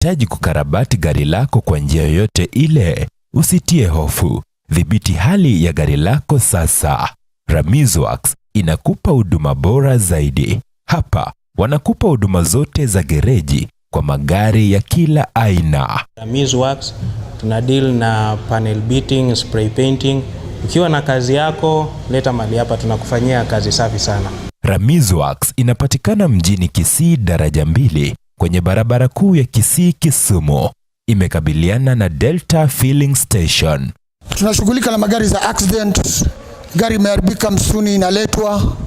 Unahitaji kukarabati gari lako kwa njia yoyote ile? Usitie hofu. Dhibiti hali ya gari lako sasa. Ramizworks inakupa huduma bora zaidi. Hapa wanakupa huduma zote za gereji kwa magari ya kila aina. Ramizworks tuna deal na panel beating, spray painting. Ukiwa na kazi yako, leta mali hapa, tunakufanyia kazi safi sana. Ramizworks inapatikana mjini Kisii daraja 2 kwenye barabara kuu ya Kisii Kisumu. Imekabiliana na Delta Filling Station. Tunashughulika na magari za accident. Gari imeharibika msuni inaletwa.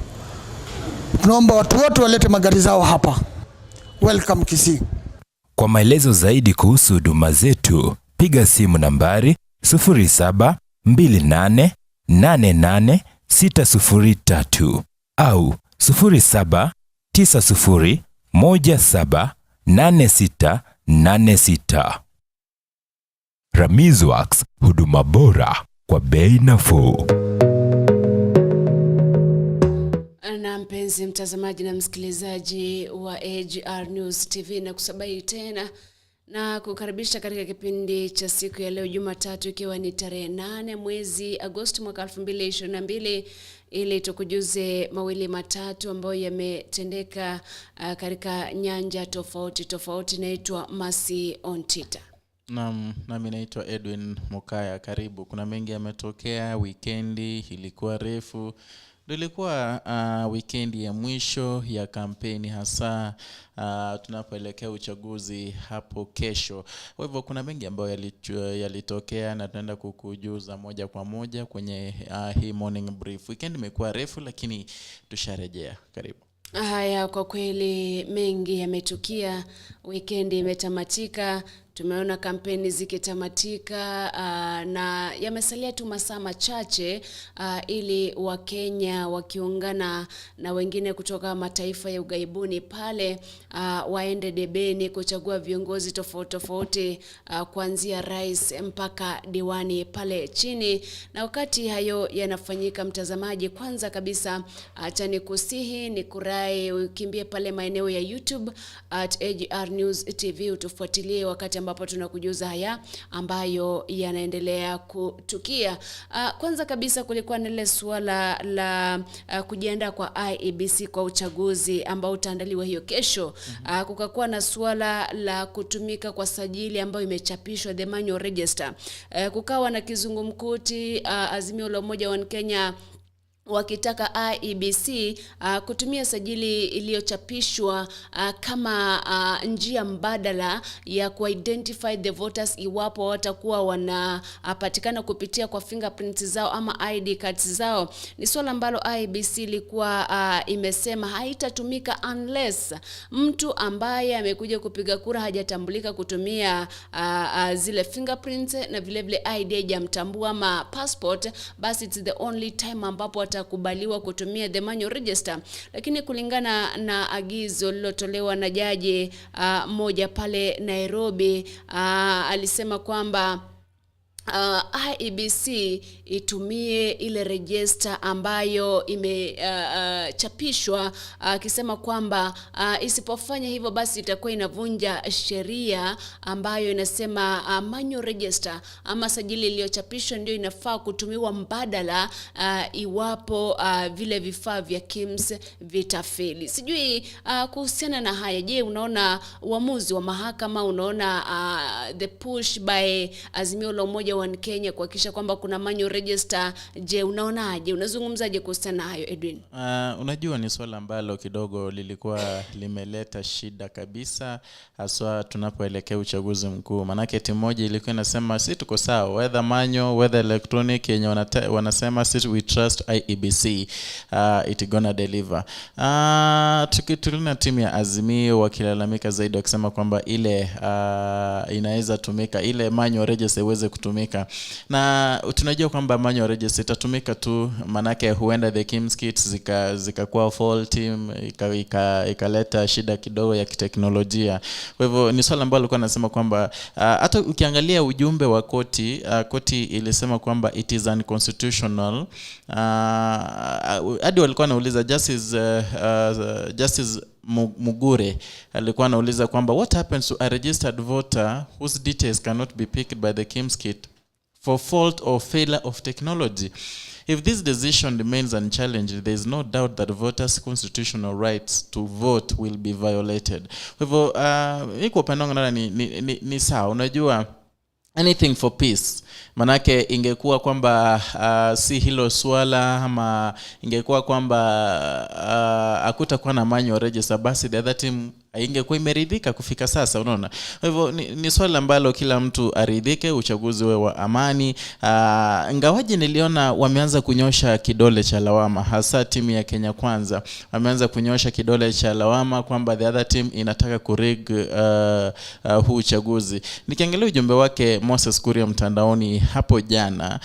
Tunaomba watu wote walete magari zao hapa. Welcome Kisii. Kwa maelezo zaidi kuhusu huduma zetu, piga simu nambari 0728888603 au 0790178686. Ramizworks, huduma bora kwa bei nafuu. Na mpenzi mtazamaji na msikilizaji wa AGR News TV, na kusabai tena na kukaribisha katika kipindi cha siku ya leo Jumatatu, ikiwa ni tarehe 8 mwezi Agosti mwaka 2022, ili tukujuze mawili matatu ambayo yametendeka katika nyanja tofauti tofauti. Naitwa Mercy Ontita. Nami naitwa Edwin Mukaya. Karibu. Kuna mengi yametokea. Weekendi ilikuwa refu. Ilikuwa weekendi ya mwisho ya kampeni, hasa tunapoelekea uchaguzi hapo kesho. Kwa hivyo kuna mengi ambayo yalitokea na tunaenda kukujuza moja kwa moja kwenye hii morning brief. Weekend imekuwa refu lakini tusharejea. Karibu. Haya, kwa kweli mengi yametukia. Weekend imetamatika. Tumeona kampeni zikitamatika na yamesalia tu masaa machache ili Wakenya wakiungana na wengine kutoka mataifa ya ugaibuni pale waende debeni kuchagua viongozi tofauti tofauti, kuanzia rais mpaka diwani pale chini. Na wakati hayo yanafanyika, mtazamaji, kwanza kabisa acha nikusihi nikurai ukimbie pale maeneo ya YouTube @AGR News TV, utufuatilie wakati ambapo tunakujuza haya ambayo yanaendelea kutukia. Kwanza kabisa kulikuwa na ile suala la kujiandaa kwa IEBC kwa uchaguzi ambao utaandaliwa hiyo kesho. Kukakuwa na suala la kutumika kwa sajili ambayo imechapishwa, the manual register. Kukawa na kizungumkuti, Azimio la Umoja wa Kenya wakitaka IEBC kutumia sajili iliyochapishwa kama njia mbadala ya kuidentify the voters iwapo watakuwa wanapatikana kupitia kwa fingerprints zao ama ID cards zao. Ni swala ambalo IEBC ilikuwa imesema haitatumika unless mtu ambaye amekuja kupiga kura hajatambulika kutumia zile fingerprints na vile vile ID hajamtambua ama passport, basi it's the only time ambapo atakubaliwa kutumia the manual register. Lakini kulingana na agizo lilotolewa na jaji moja pale Nairobi, alisema kwamba IEBC itumie ile register ambayo imechapishwa, akisema kwamba isipofanya hivyo basi itakuwa inavunja sheria ambayo inasema manual register ama sajili iliyochapishwa ndio inafaa kutumiwa mbadala iwapo vile vifaa vya KIMS vitafeli. Sijui kuhusiana na haya, je, unaona uamuzi wa mahakama, unaona the push by Azimio la Umoja wa Kenya kuhakikisha kwamba kuna manual register, je, unaonaje? Unazungumzaje kuhusiana na hayo, Edwin? Unajua ni swala ambalo kidogo lilikuwa limeleta shida kabisa, haswa tunapoelekea uchaguzi mkuu. Manake timu moja ilikuwa inasema sisi tuko sawa, whether manual whether electronic, yenye wanasema sisi we trust IEBC, it gonna deliver. Tukitulina timu ya Azimio wakilalamika zaidi wakisema kwamba ile inaweza tumika, ile manual register iweze kutumika. Na tunajua kwamba manual register itatumika tu manake huenda the KIMS kits zikakuwa faulty, ikaleta shida kidogo ya kiteknolojia. Kwa hivyo ni swala ambalo alikuwa anasema kwamba hata ukiangalia ujumbe wa koti ilisema kwamba it is unconstitutional. Hadi walikuwa wanauliza Justice Mugure alikuwa anauliza kwamba what happens to a registered voter whose details cannot be picked by the KIMS kit for fault or failure of technology. If this decision remains unchallenged, there is no doubt that voters' constitutional rights to vote will be violated. Kwa hivyo iko upande wangu ni sawa. Unajua anything for peace. Manake ingekuwa kwamba si hilo swala, ama ingekuwa kwamba hakutakuwa na manual register, basi the other team ingekuwa imeridhika kufika sasa, unaona. Kwa hivyo ni swala ambalo kila mtu aridhike, uchaguzi uwe wa amani. Ingawaje niliona wameanza kunyosha kidole cha lawama, hasa timu ya Kenya Kwanza wameanza kunyosha kidole cha lawama kwamba the other team inataka kurig huu uchaguzi. Nikiangalia ujumbe wake Moses Kuria mtandaoni hapo jana,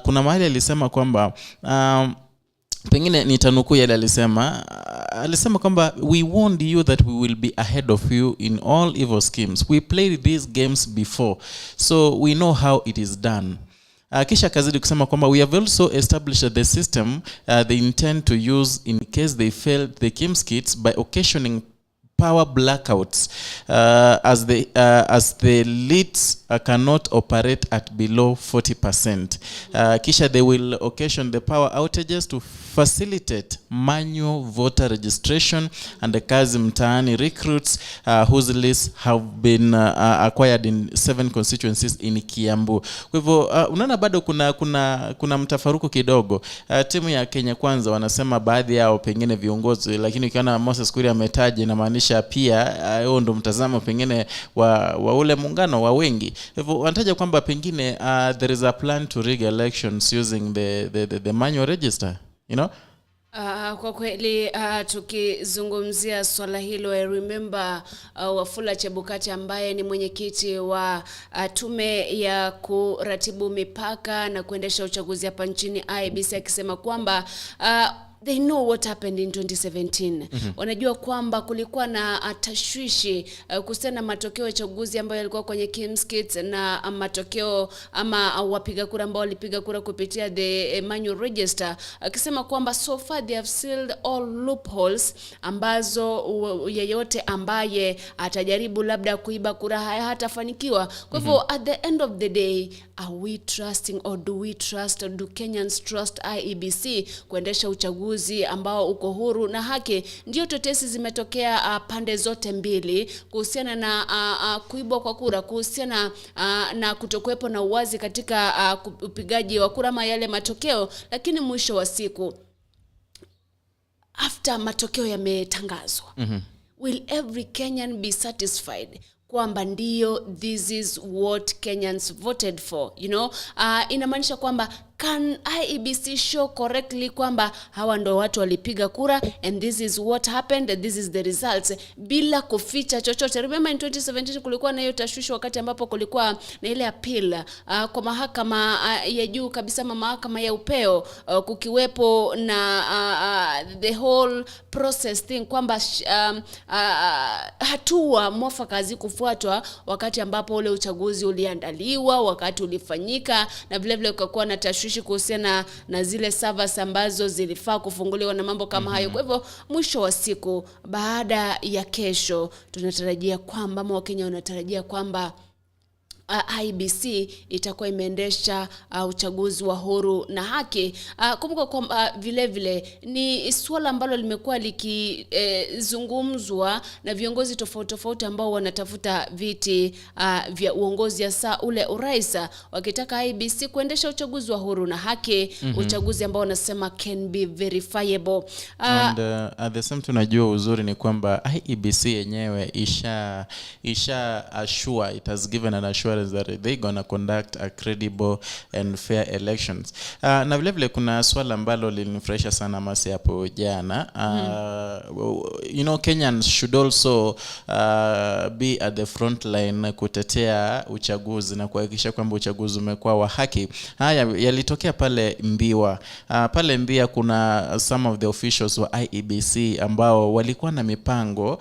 kuna mahali alisema kwamba pengine nitanukuu yale alisema kwamba we warned you that we will be ahead of you in all evil schemes. We played these games before, so we know how it is done. Kisha kazidi kusema kwamba we have also established the system they intend to use in case they failed the KIMS kits by occasioning power blackouts as the leads cannot operate at below 40%. Kisha they will occasion the power outages to facilitate manual voter registration and the kazi mtaani recruits whose lists have been acquired in 7 constituencies in Kiambu. Kwa hivyo unaona bado kuna mtafaruku kidogo. Timu ya Kenya Kwanza wanasema baadhi yao pengine viongozi, lakini ukiona Moses Kuria ametaja inamaanisha pia huo ndo mtazamo pengine wa ule muungano wa wengi. Hivyo wanataja kwamba pengine there is a plan to rig elections using the manual register, you know. Kwa kweli tukizungumzia swala hilo, I remember Wafula Chebukati ambaye ni mwenyekiti wa tume ya kuratibu mipaka na kuendesha uchaguzi hapa nchini IEBC akisema kwamba they know what happened in 2017. Wanajua kwamba kulikuwa na tashwishi kuhusiana na matokeo ya uchaguzi ambayo yalikuwa kwenye KIMS kits na matokeo ama wapiga kura ambao walipiga kura kupitia the manual register, akisema kwamba so far they have sealed all loopholes ambazo yeyote ambaye atajaribu labda kuiba kura hatafanikiwa. Kwa hivyo at the end of the day, are we trusting or do we trust or do Kenyans trust IEBC kuendesha uchaguzi ambao uko huru na haki? Ndio tetesi zimetokea pande zote mbili kuhusiana na kuibwa kwa kura, kuhusiana na kutokuwepo na uwazi katika upigaji wa kura ama yale matokeo, lakini mwisho wa siku after matokeo yametangazwa, will every Kenyan be satisfied kwamba ndio this is what Kenyans voted for, you know? Inamaanisha kwamba can IEBC show correctly kwamba hawa ndo watu walipiga kura and this is what happened and this is the results, bila kuficha chochote. Remember in 2017 kulikuwa na hiyo tashwishi wakati ambapo kulikuwa na ile appeal kwa mahakama ya juu kabisa, mahakama ya upeo, kukiwepo na the whole process thing kwamba hatua mwafaka hazikufuatwa wakati ambapo ule uchaguzi uliandaliwa, wakati ulifanyika, na vile vile kukakuwa na tashwishi kuhusiana na zile servers ambazo zilifaa kufunguliwa na mambo kama hayo. Kwa hivyo mwisho wa siku, baada ya kesho, tunatarajia kwamba Wakenya wanatarajia kwamba IEBC itakuwa imeendesha uchaguzi wa huru na haki. Kumbuka kwamba vile vile ni swala ambalo limekuwa likizungumzwa na viongozi tofauti ambao wanatafuta viti vya uongozi hasa ule urais, wakitaka IEBC kuendesha uchaguzi wa huru na haki, uchaguzi ambao wanasema can be verifiable. And at the same time tunajua uzuri ni kwamba IEBC yenyewe isha assure, it has given an assurance that they gonna conduct a credible and fair elections. Na vile vile kuna swala ambalo lilinifurahisha sana masi hapo jana. You know, Kenyans should also be at the front line kutetea uchaguzi na kuhakikisha kwamba uchaguzi umekuwa wa haki. Haya yalitokea pale Mbiwa. Pale Mbia kuna some of the officials wa IEBC ambao walikuwa na mipango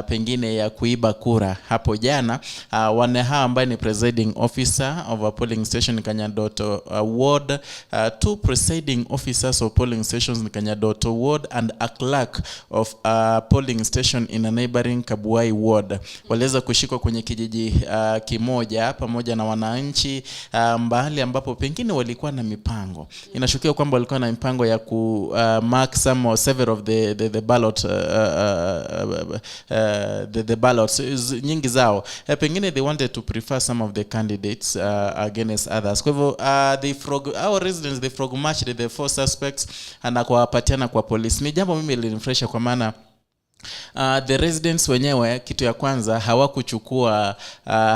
pengine ya kuiba kura hapo jana. Wane hawa ambaye ni president presiding officer of a polling station in Kanyadoto ward, 2 presiding officers of polling stations in Kanyadoto ward, and a clerk of a polling station in a neighboring Kabuai ward waliweza kushikwa kwenye kijiji kimoja pamoja na wananchi mbali ambapo pengine walikuwa na mipango. Inashukiwa kwamba walikuwa na mipango ya ku mark some or several of the ballot the ballots nyingi zao. Pengine they wanted to prefer some of the candidates against others. Kwa hivyo our residents they frog matched the 4 suspects na kuwapatiana kwa polisi. Ni jambo mimi lilinifurahisha kwa maana the residents wenyewe kitu ya kwanza hawakuchukua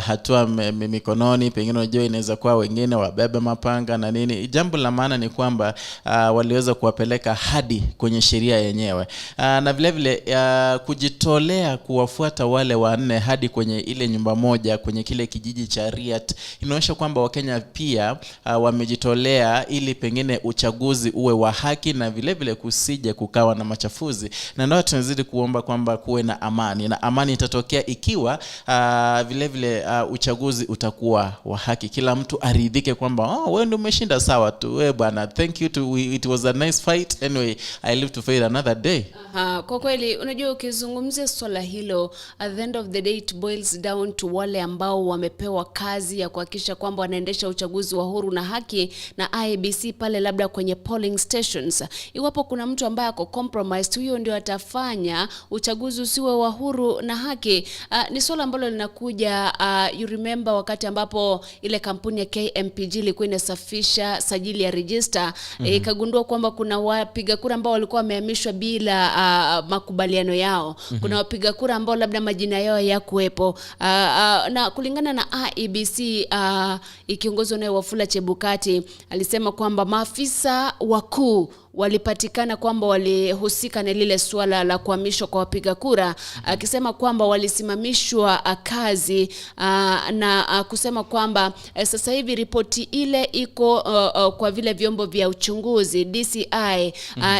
hatua mikononi. Pengine unajua inaweza kuwa wengine wabebe mapanga na nini. Jambo la maana ni kwamba waliweza kuwapeleka hadi kwenye sheria yenyewe, na vile vile kujitolea kuwafuata wale 4 hadi kwenye ile nyumba moja kwenye kile kijiji cha Riat. Inaonyesha kwamba Wakenya pia wamejitolea ili pengine uchaguzi uwe wa haki na vile vile kusije kukawa na machafuzi. Na ndio tunazidi kuomba kwamba kuwe na amani, na amani itatokea ikiwa vile vile uchaguzi utakuwa wa haki. Kila mtu aridhike kwamba wewe ndio umeshinda, sawa tu wewe bwana, thank you it was a nice fight, anyway I live to fight another day. Kwa kweli unajua ukizungumzia swala hilo, at the end of the day it boils down to wale ambao wamepewa kazi ya kuhakikisha kwamba wanaendesha uchaguzi wa huru na haki na IEBC pale labda kwenye polling stations. Iwapo kuna mtu ambaye ako compromised, huyo ndio atafanya uchaguzi usiwe wa huru na haki. Ni swala ambalo linakuja you remember wakati ambapo ile kampuni ya KMPG ilikuwa inasafisha sajili ya register, ikagundua kwamba kuna wapiga kura ambao walikuwa wamehamishwa bila makubaliano yao. Kuna wapiga kura ambao labda majina yao yakuepo, na kulingana na IEBC ikiongozwa na Wafula Chebukati alisema kwamba maafisa wakuu walipatikana kwamba walihusika na lile swala la kuhamishwa kwa wapiga kura, akisema kwamba walisimamishwa kazi, na kusema kwamba sasa hivi ripoti ile iko kwa vile vyombo vya uchunguzi DCI,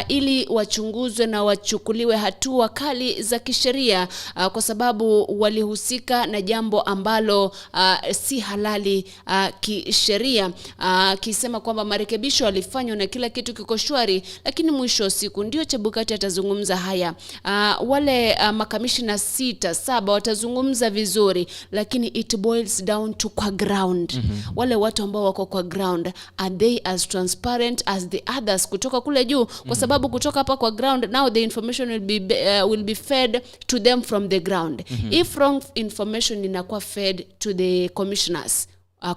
ili wachunguzwe na wachukuliwe hatua kali za kisheria, kwa sababu walihusika na jambo ambalo si halali kisheria, akisema kwamba marekebisho walifanywa na kila kitu kiko shwari. Lakini mwisho siku ndio Chebukati atazungumza haya. Wale makamishina 6-7 watazungumza vizuri, lakini it boils down to kwa ground. Wale watu ambao wako kwa ground, are they as transparent as the others kutoka kule juu? Kwa sababu kutoka hapa kwa ground, now the information will be fed to them from the ground. If wrong information inakuwa fed to the commissioners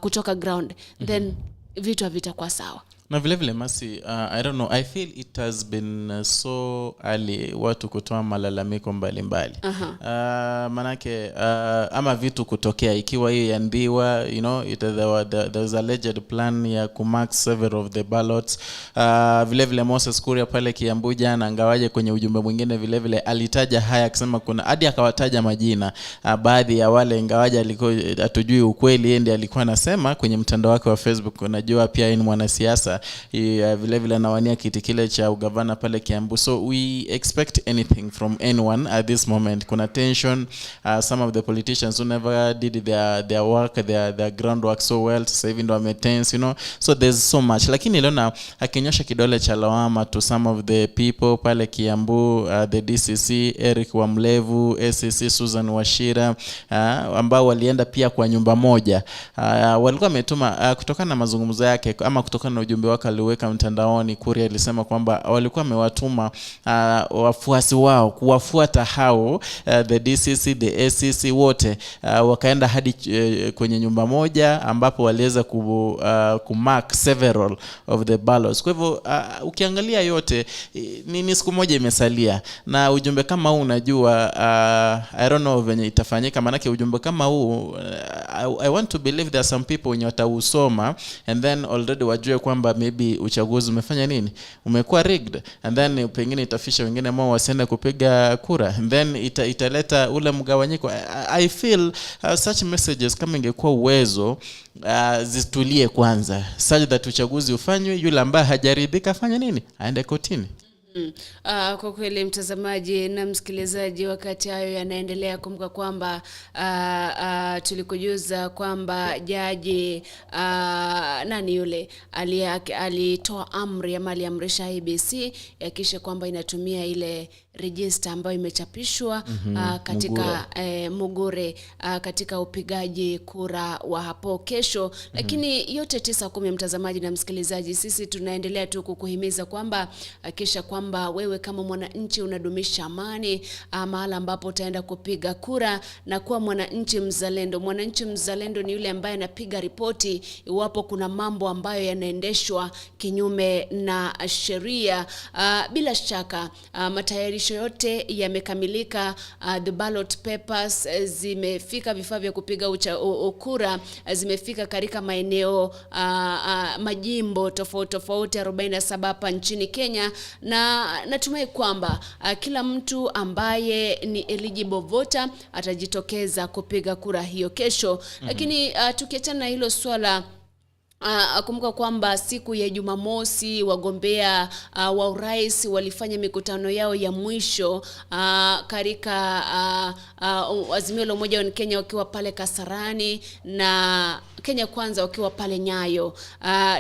kutoka ground, then vitu havitakuwa sawa. Na vile vile Masi, I don't know, I feel it has been so early watu kutoa malalamiko mbalimbali. Manake ama vitu kutokea ikiwa hiyo yandiwa, you know, there was alleged plan ya kumark several of the ballots. Vile vile Moses Kuria pale Kiambu jana, ngawaje kwenye ujumbe mwingine vile vile alitaja haya akisema kuna hadi akawataja majina baadhi ya wale, ngawaje alikuwa hatujui ukweli, yeye ndiye alikuwa anasema kwenye mtandao wake wa Facebook. Unajua pia ni mwanasiasa, vile vile anawania kiti kile cha ugavana pale Kiambu. So we expect anything from anyone at this moment. Kuna tension, some of the politicians who never did their work, their groundwork so well, sasa hivi ndo wametense, you know, so there's so much. Lakini leo akinyosha kidole cha lawama to some of the people pale Kiambu, the DCC Eric Wamlevu, SCC Susan Washira, ambao walienda pia kwa nyumba moja, walikuwa wametuma kutokana na mazungumzo yake ama kutokana na ujumbe wake aliweka mtandaoni. Kuria alisema kwamba walikuwa wamewatuma wafuasi wao kuwafuata hao the DCC, the SCC wote, wakaenda hadi kwenye nyumba moja ambapo waliweza kumark several of the ballots. Kwa hivyo ukiangalia yote ni siku moja imesalia, na ujumbe kama huu unajua I don't know venye itafanyika, manake ujumbe kama huu I want to believe there are some people wenye watausoma and then already wajue kwamba maybe uchaguzi umefanya nini, umekuwa rigged, and then pengine itafisha wengine ambao wasiende kupiga kura, and then italeta ule mgawanyiko. I feel such messages kama ingekuwa uwezo zitulie kwanza, such that uchaguzi ufanywe, yule ambaye hajaridhika afanye nini, aende kotini. Kwa kweli mtazamaji na msikilizaji, wakati hayo yanaendelea, kumbuka kwamba tulikujuza kwamba jaji nani yule alitoa amri ama aliamrisha IEBC yakisha kwamba inatumia ile register ambayo imechapishwa katika Mugure katika upigaji kura wa hapo kesho. Lakini yote 9-10, mtazamaji na msikilizaji, sisi tunaendelea tu kukuhimiza kwamba kisha kwamba wewe kama mwananchi unadumisha amani mahala ambapo utaenda kupiga kura na kuwa mwananchi mzalendo. Mwananchi mzalendo ni yule ambaye anapiga ripoti iwapo kuna mambo ambayo yanaendeshwa kinyume na sheria. Bila shaka matayarisho yote yamekamilika. The ballot papers zimefika, vifaa vya kupiga kura zimefika katika maeneo majimbo tofauti 47 hapa nchini Kenya, na natumai kwamba kila mtu ambaye ni eligible voter atajitokeza kupiga kura hiyo kesho. Lakini tukiachana na hilo swala, kumbuka kwamba siku ya Jumamosi wagombea wa urais walifanya mikutano yao ya mwisho katika Azimio la Umoja wa Kenya wakiwa pale Kasarani na Kenya Kwanza wakiwa pale Nyayo.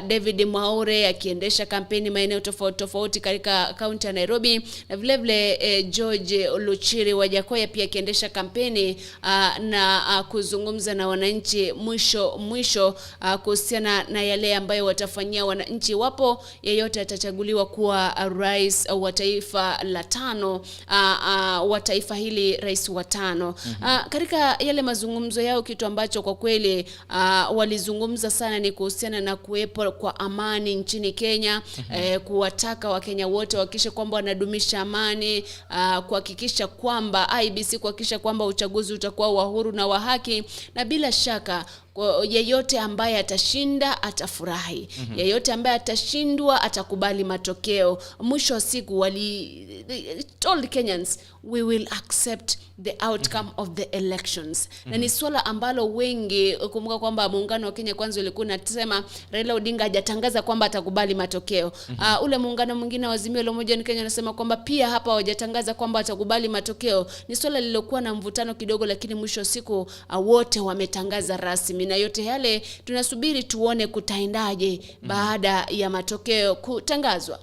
David Mwaure akiendesha kampeni maeneo tofauti katika kaunti ya Nairobi, na vile vile George Luchiri Wajakoya pia akiendesha kampeni na kuzungumza na wananchi mwisho kuhusiana na yale ambayo watafanyia wananchi wapo yeyote atachaguliwa kuwa rais wa taifa la 5 wa taifa hili, rais wa 5. Katika yale mazungumzo yao, kitu ambacho kwa kweli walizungumza sana ni kuhusiana na kuwepo kwa amani nchini Kenya, kuwataka Wakenya wote wakisha kwamba wanadumisha amani, kuhakikisha kwamba IEBC kuhakikisha kwamba uchaguzi utakuwa wa huru na wa haki, na bila shaka yeyote ambaye atashinda atafurahi. Yeyote ambaye atashindwa atakubali matokeo. Mwisho wa siku told Kenyans we will accept the outcome of the elections. Na ni swala ambalo wengi, kumbuka kwamba muungano wa Kenya Kwanza ulikuwa unasema Raila Odinga hajatangaza kwamba atakubali matokeo. Ule muungano mwingine wa Azimio la Umoja wa Kenya unasema kwamba pia hapa hawajatangaza kwamba atakubali matokeo. Ni swala lilokuwa na mvutano kidogo, lakini mwisho wa siku wote wametangaza rasmi, na yote yale tunasubiri tuone kutaendaje baada ya matokeo kutangazwa.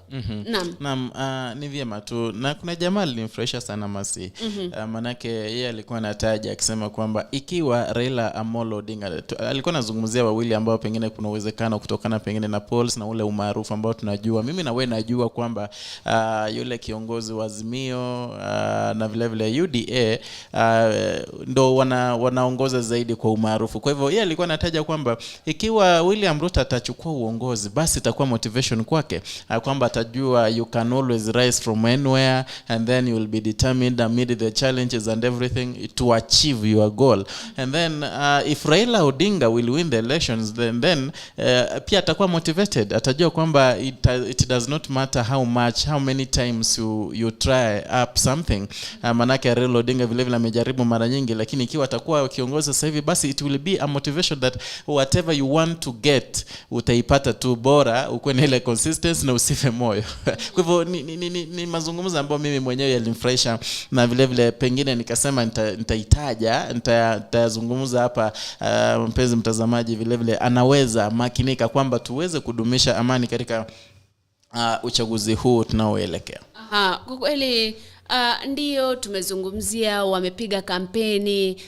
Naam, ni vyema tu, na kuna jamaa alinifurahisha sana Masi. Manake yeye alikuwa anataja akisema kwamba ikiwa Raila Amolo Odinga, alikuwa anazungumzia wawili ambao pengine kuna uwezekano kutokana pengine na polls na ule umaarufu ambao tunajua, mimi na wewe najua kwamba yule kiongozi wa Azimio na vile vile UDA ndo wanaongoza zaidi kwa umaarufu. Kwa hivyo yeye alikuwa anataja kwamba ikiwa William Ruto atachukua uongozi, basi itakuwa motivation kwake, kwamba atajua you can always rise from anywhere and then you will be determined amid the challenges and everything to achieve your goal. And then if Raila Odinga will win the elections, then pia atakuwa motivated, atajua kwamba it does not matter how many times you try up something. Manake Raila Odinga vile vile amejaribu mara nyingi, lakini ikiwa atakuwa kiongozi sasa hivi, basi it will be a motivation that whatever you want to get utaipata tu, bora ukuwe na ile consistency na usife moyo. Kwa hivyo ni mazungumzo ambayo mimi mwenyewe yalinifurahisha, na vile vile pengine nikasema nitayazungumza hapa. Mpenzi mtazamaji vile vile anaweza makinika kwamba tuweze kudumisha amani katika uchaguzi huu tunaoelekea. Kwa kweli Ndiyo, tumezungumzia wamepiga kampeni,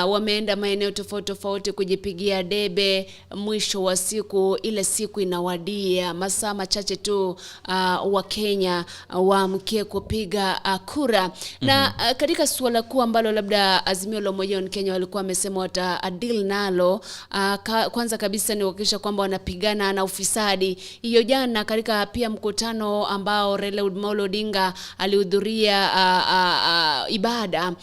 wameenda maeneo tofauti kujipigia debe. Mwisho wa siku, ile siku inawadia, masaa machache tu wa Kenya waamkie kupiga kura. Na katika suala kuu ambalo labda Azimio la Umoja wa Kenya walikuwa wamesema watadeal nalo, kwanza kabisa ni kuhakikisha kwamba wanapigana na ufisadi. Hiyo jana katika pia mkutano ambao Raila Odinga alihudhuria ibada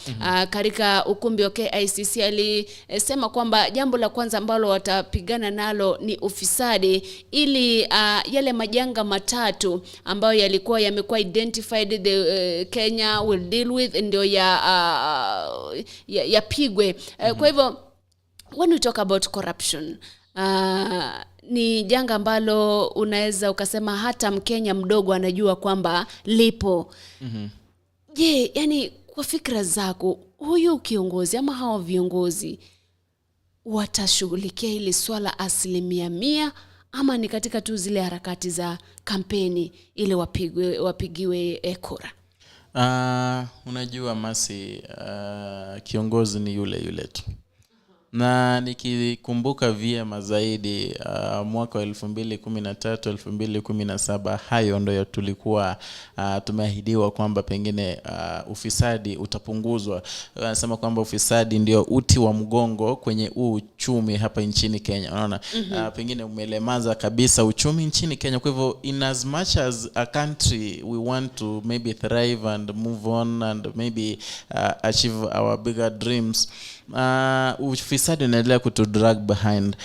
katika ukumbi wa KICC, alisema kwamba jambo la kwanza ambalo watapigana nalo ni ufisadi, ili yale majanga matatu ambayo yamekuwa identified the Kenya will deal with ndio yapigwe. Kwa hivyo when we talk about corruption, ni janga ambalo unaweza ukasema hata Mkenya mdogo anajua kwamba lipo. Je, yani kwa fikra zako, huyu kiongozi ama hao viongozi watashughulikia hili swala 100% ama ni katika tu zile harakati za kampeni ili wapigiwe kura? Unajua Masi, kiongozi ni yule tu. Na nikikumbuka vyema zaidi mwaka wa 2013 2017, hayo ndio tulikuwa tumeahidiwa kwamba pengine ufisadi utapunguzwa. Nasema kwamba ufisadi ndio uti wa mgongo kwenye uchumi hapa nchini Kenya. Unaona, pengine umelemaza kabisa uchumi nchini Kenya. Kwa hivyo in as much as a country we want to maybe thrive and move on and maybe achieve our bigger dreams, ufisadi unaendelea kutu drag behind.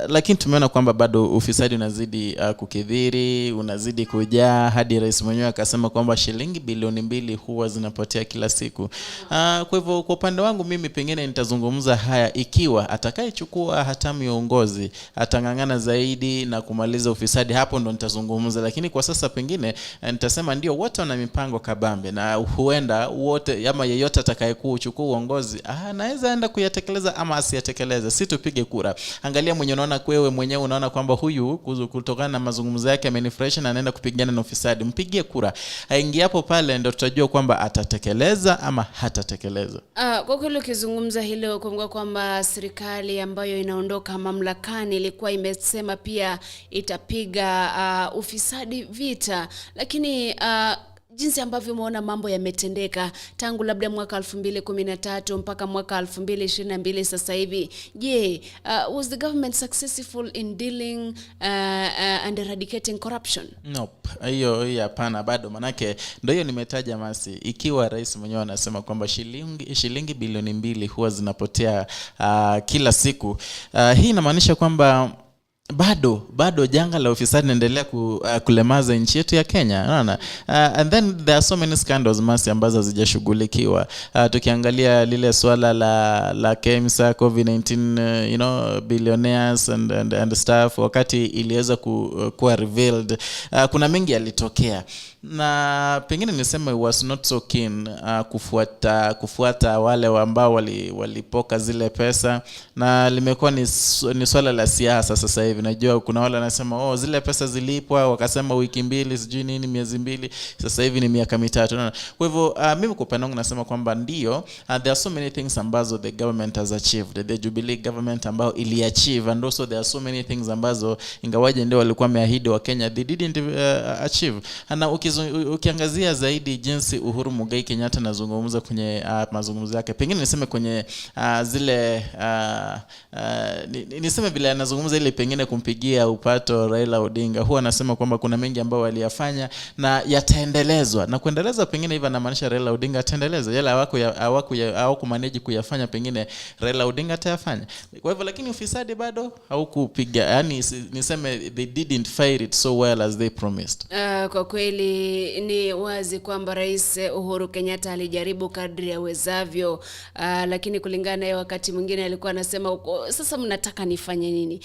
Lakini tumeona kwamba bado ufisadi unazidi kukithiri, unazidi kujaa, hadi rais mwenyewe akasema kwamba shilingi bilioni 2 huwa zinapotea kila siku. Kwa hivyo kwa upande wangu mimi pengine nitazungumza haya ikiwa atakayechukua hatamu ya uongozi atangangana zaidi na kumaliza ufisadi, hapo ndo nitazungumza. Lakini kwa sasa pengine nitasema ndio wote wana mipango kabambe, na huenda wote ama yeyote atakayekuwa uchukua uongozi anaweza enda kuyatekeleza ama asiyatekeleze. Si tupige kura. Angalia mwenye unaona wewe mwenyewe unaona kwamba huyu kutokana na mazungumzo yake amenifurahisha na anaenda kupigana na ufisadi, mpigie kura. Aingie hapo pale ndio tutajua kwamba atatekeleza ama hatatekeleza. Kwa kweli ukizungumza hilo kumbuka kwamba serikali ambayo inaondoka mamlakani ilikuwa imesema pia itapiga ufisadi vita, lakini jinsi ambavyo umeona mambo yametendeka tangu labda mwaka 2013 mpaka mwaka 2022 sasa hivi, je, was the government successful in dealing and eradicating corruption? Nope. Hiyo hapana bado, manake ndio hiyo nimetaja Masi. Ikiwa rais mwenyewe anasema kwamba shilingi bilioni 2 huwa zinapotea kila siku, hii inamaanisha kwamba bado janga la ufisadi linaendelea kulemaza nchi yetu ya Kenya. Unaona? And then there are so many scandals Masi ambazo hazijashughulikiwa. Tukiangalia lile swala la KEMSA, COVID-19, billionaires and stuff, wakati iliweza kuwa revealed, kuna mengi yalitokea. Na pengine nisema was not so keen kufuata wale ambao walipoka zile pesa, na limekuwa ni swala la siasa sasa hivi. Najua kuna wale wanasema zile pesa zilipwa, wakasema wiki 2 sijui nini, miezi 2, sasa hivi ni miaka 3. Kwa hivyo mimi kwa upande wangu nasema kwamba ndio, there are so many things ambazo the government has achieved, the Jubilee government ambao ili achieve, and also there are so many things ambazo ingawaje ndio walikuwa wameahidi wa Kenya they didn't achieve. Na ukiangazia zaidi jinsi Uhuru Muigai Kenyatta nazungumza kwenye mazungumzo yake, pengine niseme kwenye zile niseme vile anazungumza ile pengine kumpigia upato Raila Odinga, huwa anasema kwamba kuna mengi ambao waliyafanya na yataendelezwa, na kuendeleza pengine hivi anamaanisha Raila Odinga ataendeleza yale hawaku manage kuyafanya, pengine Raila Odinga atayafanya. Kwa hivyo lakini ufisadi bado haukupiga, yani niseme they didn't fight it so well as they promised. Kwa kweli ni wazi kwamba Rais Uhuru Kenyatta alijaribu kadri awezavyo, lakini kulingana na wakati mwingine alikuwa anasema sasa mnataka nifanye nini?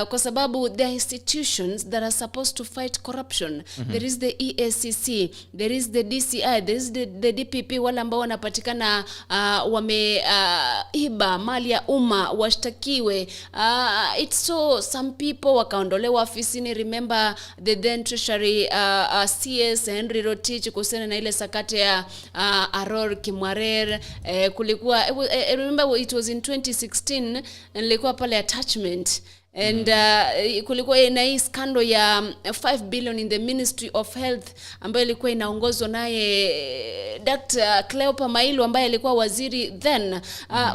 Kwa sababu the institutions that are supposed to fight corruption, there is the EACC, there is the DCI, there is the DPP, wala ambao wanapatikana wameiba mali ya umma washtakiwe. It's so some people wakaondolewa ofisini. Remember the then treasury CS Henry Rotich kuhusiana na ile sakate ya Aror Kimwarer. Kulikuwa remember it was in 2016, nilikuwa pale attachment, and kulikuwa na hii scandal ya 5 billion in the Ministry of Health ambayo ilikuwa inaongozwa naye Dr. Cleopa Mailu ambaye alikuwa waziri then.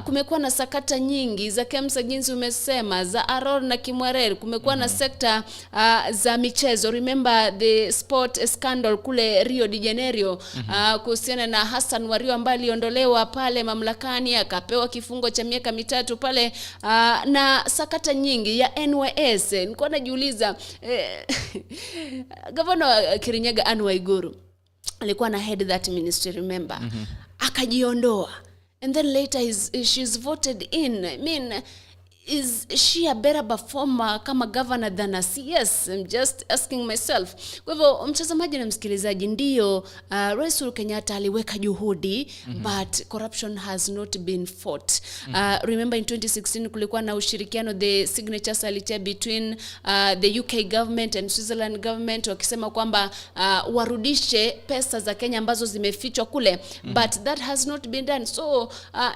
Kumekuwa na sakata nyingi za KEMSA jinsi umesema, za Aror na Kimwarer. Kumekuwa na sekta za michezo. Remember the sport scandal kule Rio de Janeiro, kuhusiana na Hassan Wario ambaye aliondolewa pale mamlakani akapewa kifungo cha miaka 3 pale, na sakata nyingi ya NYS. Nilikuwa najiuliza Governor Kirinyaga Anne Waiguru alikuwa na head that ministry, remember, akajiondoa, and then later she's voted in. I mean, is she a better performer kama governor than us? Yes, I'm just asking myself. Kwa hivyo mtazamaji na msikilizaji, ndio Rais Uhuru Kenyatta aliweka juhudi, but corruption has not been fought. Remember in 2016 kulikuwa na ushirikiano, the signatures alitia between the UK government and Switzerland government, wakisema kwamba warudishe pesa za Kenya ambazo zimefichwa kule, but that has not been done. So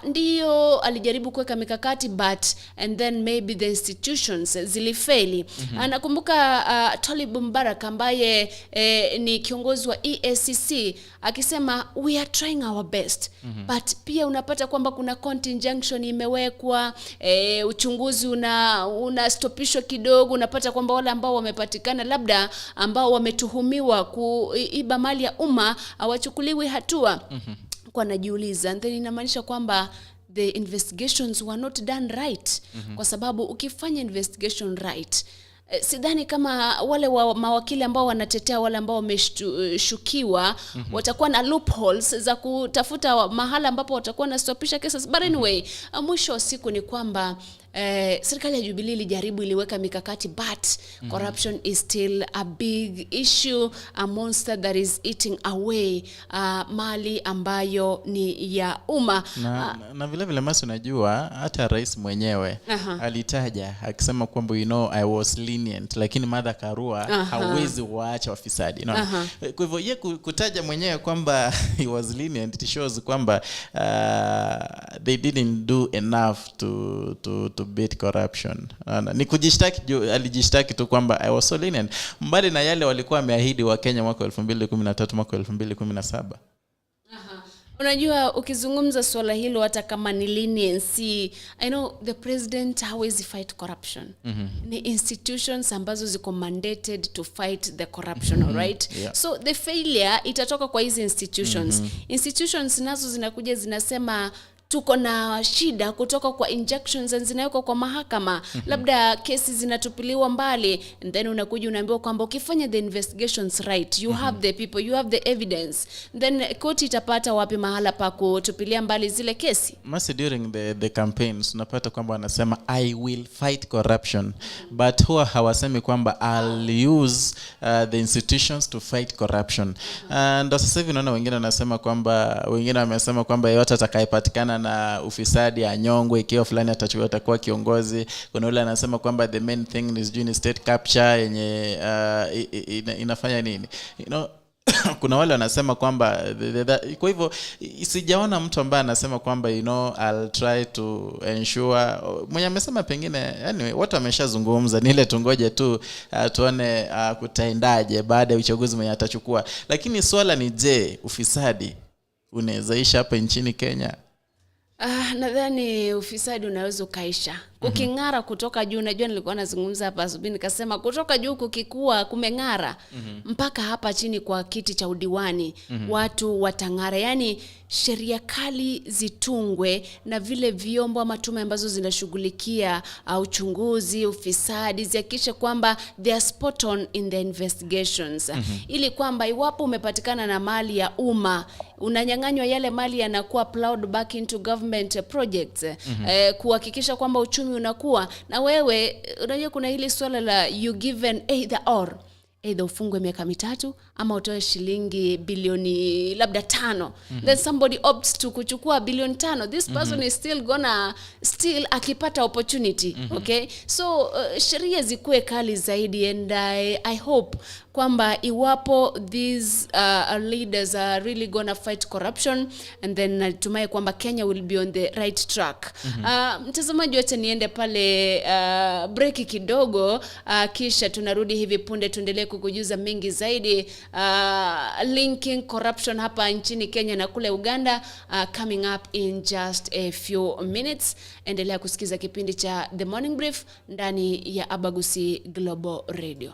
ndio alijaribu kuweka mikakati, but and then maybe the institutions zilifeli. Nakumbuka Talib Mbarak ambaye ni kiongozi wa EACC akisema we are trying our best, but pia unapata kwamba kuna contingent imewekwa, uchunguzi unastopishwa kidogo, unapata kwamba wale ambao wamepatikana labda ambao wametuhumiwa kuiba mali ya umma hawachukuliwi hatua. Kwa najiuliza, then inamaanisha kwamba the investigations were not done right. Kwa sababu ukifanya investigation right, sidhani kama wale mawakili ambao wanatetea wale ambao wameshukiwa watakuwa na loopholes za kutafuta mahala ambapo watakuwa na stopisha cases. But anyway, mwisho wa siku ni kwamba serikali ya Jubilee ilijaribu, iliweka mikakati, but corruption is still a big issue, a monster that is eating away mali ambayo ni ya umma. Na vile vile Masi, unajua hata rais mwenyewe alitaja akisema kwamba I was lenient, lakini Martha Karua hawezi waacha wafisadi. Kwa hivyo yeye kutaja mwenyewe kwamba he was lenient, it shows kwamba they didn't do enough to beat corruption. Ni kujishtaki, alijishtaki tu kwamba I was so lenient, mbali na yale walikuwa wameahidi wa Kenya mwaka 2013 mwaka 2017. Unajua, ukizungumza swala hilo, hata kama ni leniency, I know the president hawezi fight corruption. Ni institutions ambazo ziko mandated to fight the corruption, alright? Yeah. So the failure itatoka kwa hizi institutions. Institutions nazo zinakuja zinasema tuko na shida kutoka kwa injunctions zinawekwa kwa mahakama, labda kesi zinatupiliwa mbali, and then unakuja unaambiwa kwamba ukifanya the investigations right, you have the people, you have the evidence, then koti itapata wapi mahala pa kutupilia mbali zile kesi? Masi, during the campaigns unapata kwamba wanasema I will fight corruption, but huwa hawasemi kwamba I'll use the institutions to fight corruption. And sasa hivi unaona wengine wanasema kwamba, wengine wamesema kwamba yote atakayepatikana na ufisadi anyongwe ikiwa fulani atakuwa kiongozi. Kuna yule anasema kwamba the main thing is doing state capture yenye inafanya nini, kuna wale wanasema kwamba kwa hivyo sijaona mtu ambaye anasema kwamba I'll try to ensure. Mwenye amesema pengine, anyway, watu wameshazungumza, ni ile tungoje tu tuone kutaendaje baada ya uchaguzi mwenye atachukua. Lakini swala ni je, ufisadi unawezaisha hapa nchini Kenya? Nadhani ufisadi unaweza ukaisha kuking'ara kutoka juu. Najua nilikuwa nazungumza hapa asubuhi nikasema kutoka juu kukikua kumeng'ara mpaka hapa chini kwa kiti cha udiwani watu watang'ara. Yani sheria kali zitungwe na vile vyombo ama tume ambazo zinashughulikia uchunguzi ufisadi zihakikishe kwamba they are spot on in the investigations, ili kwamba iwapo umepatikana na mali ya umma, unanyang'anywa yale mali yanakuwa plowed back into government projects, kuhakikisha kwamba uchumi unakuwa. Na wewe unajua kuna hili swala la you given either ufungwe miaka 3 ama utoe shilingi bilioni labda 5. Then somebody opts to kuchukua bilioni 5. This person is still akipata opportunity. Okay, so sheria zikuwe kali zaidi, and I hope kwamba iwapo these leaders are really gonna fight corruption, and then natumai kwamba Kenya will be on the right track. Mtazamaji, wote niende pale break kidogo, kisha tunarudi hivi punde tuendelee kukujuza mengi zaidi, linking corruption hapa nchini Kenya na kule Uganda, coming up in just a few minutes. Endelea kusikiza kipindi cha The Morning Brief ndani ya Abagusi Global Radio.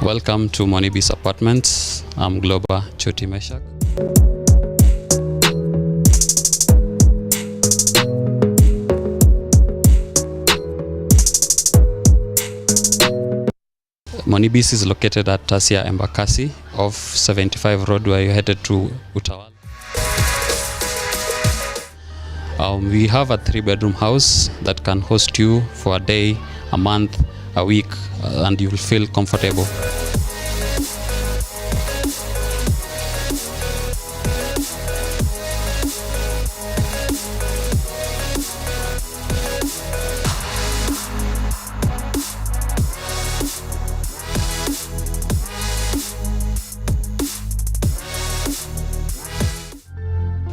Welcome to Monibis Apartments. I'm Globa Choti Meshak. Monibis is located at Tasia Embakasi off 75 Road where you're headed to Utawala. We have a 3-bedroom house that can host you for a day, a month, a week, and you will feel comfortable.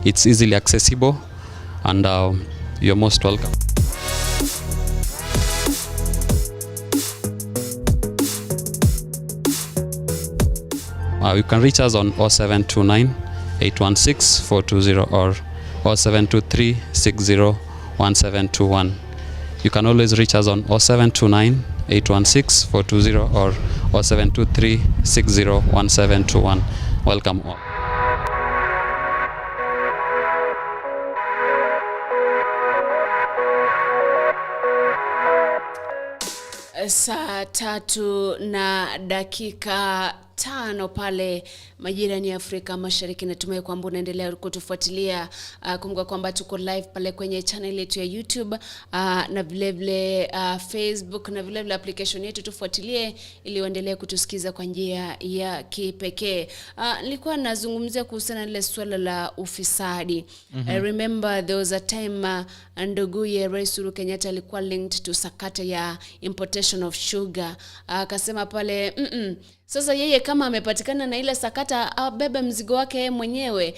It's easily accessible, and you're most welcome. You can reach us on 0729 816 420 or 0723 601721. You can always reach us on 0729 816 420 or 0723 601721. Welcome all. Saa 3:05 pale majira ni Afrika Mashariki. Natumai kwamba unaendelea kutufuatilia. Kumbuka kwamba tuko live pale kwenye channel yetu ya YouTube na vile Facebook na vile application yetu. Tufuatilie ili uendelee kutusikiza kwa njia ya kipekee. Nilikuwa nazungumzia kuhusiana na ile swala la ufisadi. I remember there was a time nduguye Rais Uhuru Kenyatta alikuwa linked to sakata ya importation of sugar. Akasema pale sasa yeye kama amepatikana na ile sakata abebe mzigo wake mwenyewe.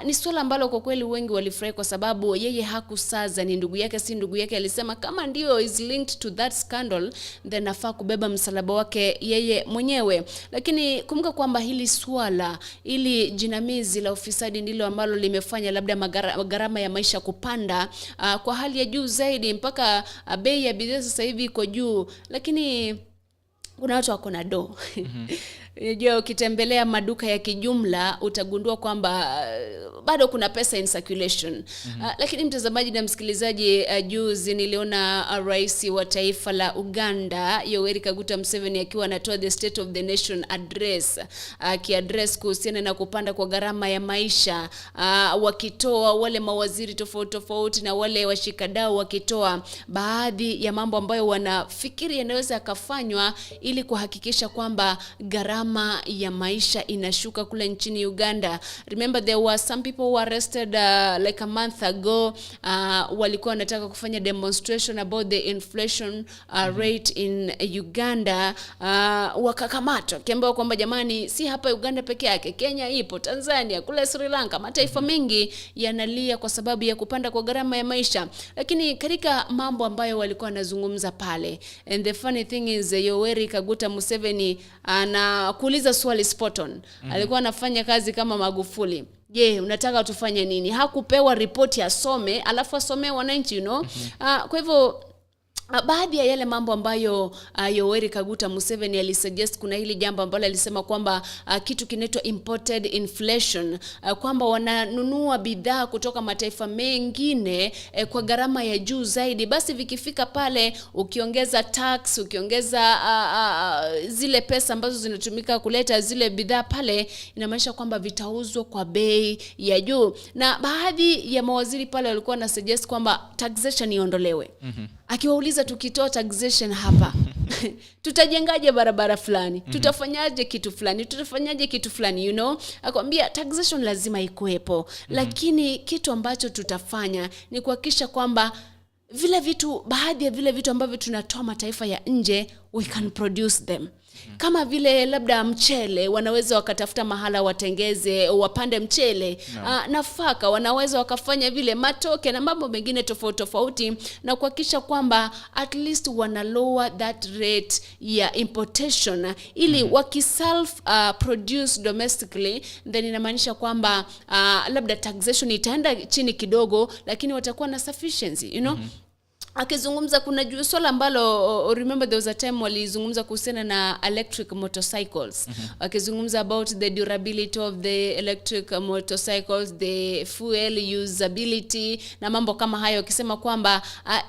Ni swala ambalo kwa kweli wengi walifurahi kwa sababu yeye hakusaza ni ndugu yake si ndugu yake. Alisema kama ndio is linked to that scandal then afaa kubeba msalaba wake yeye mwenyewe. Lakini kumbuka kwamba hili swala ili jinamizi la ufisadi ndilo ambalo limefanya labda gharama ya maisha kupanda kwa hali ya juu zaidi, mpaka bei ya bidhaa sasa hivi iko juu. Lakini kuna watu wako na do. Unajua ukitembelea maduka ya kijumla utagundua kwamba bado kuna pesa in circulation. Lakini mtazamaji na msikilizaji, juzi niliona rais wa taifa la Uganda Yoweri Kaguta Museveni akiwa anatoa the State of the Nation address, akiaddress kuhusiana na kupanda kwa gharama ya maisha, wakitoa wale mawaziri tofauti na wale washikadau wakitoa baadhi ya mambo ambayo wanafikiri yanaweza yakafanywa ili kuhakikisha kwamba gharama ya maisha inashuka kule nchini Uganda. Remember there were some people who were arrested like a month ago. Walikuwa wanataka kufanya demonstration about the inflation rate in Uganda. Wakakamatwa kiambiwa kwamba jamani, si hapa Uganda peke yake, Kenya ipo, Tanzania, kule Sri Lanka, mataifa mengi yanalia kwa sababu ya kupanda kwa gharama ya maisha. Lakini katika mambo ambayo walikuwa wanazungumza pale, and the funny thing is Yoweri Kaguta Museveni kuuliza swali spot on. Alikuwa anafanya kazi kama Magufuli. Unataka tufanye nini? Hakupewa ripoti asome, alafu asomee wananchi, kwa hivyo baadhi ya yale mambo ambayo Yoweri Kaguta Museveni alisuggest, kuna hili jambo ambalo alisema kwamba kitu kinaitwa imported inflation, kwamba wananunua bidhaa kutoka mataifa mengine kwa gharama ya juu zaidi. Basi vikifika pale ukiongeza tax, ukiongeza zile pesa ambazo zinatumika kuleta zile bidhaa pale, inamaanisha kwamba vitauzwa kwa bei ya juu. Na baadhi ya mawaziri pale walikuwa na suggest kwamba taxation iondolewe. Akiwauliza tukitoa taxation hapa tutajengaje barabara fulani, tutafanyaje kitu fulani, tutafanyaje kitu fulani, akwambia taxation lazima ikuepo. Lakini kitu ambacho tutafanya ni kuhakikisha kwamba vile vitu, baadhi ya vile vitu ambavyo tunatoa mataifa ya nje, we can produce them. Kama vile labda mchele, wanaweza wakatafuta mahala watengeze, wapande mchele, nafaka, wanaweza wakafanya vile matoke na mambo mengine tofauti na kuhakikisha kwamba at least wana lower that rate ya importation, ili wakiself produce domestically, then inamaanisha kwamba labda taxation itaenda chini kidogo, lakini watakuwa na sufficiency, akizungumza kuna swala ambalo remember there was a time walizungumza kuhusiana na electric motorcycles. Akizungumza about the durability of the electric motorcycles, the fuel usability na mambo kama hayo, akisema kwamba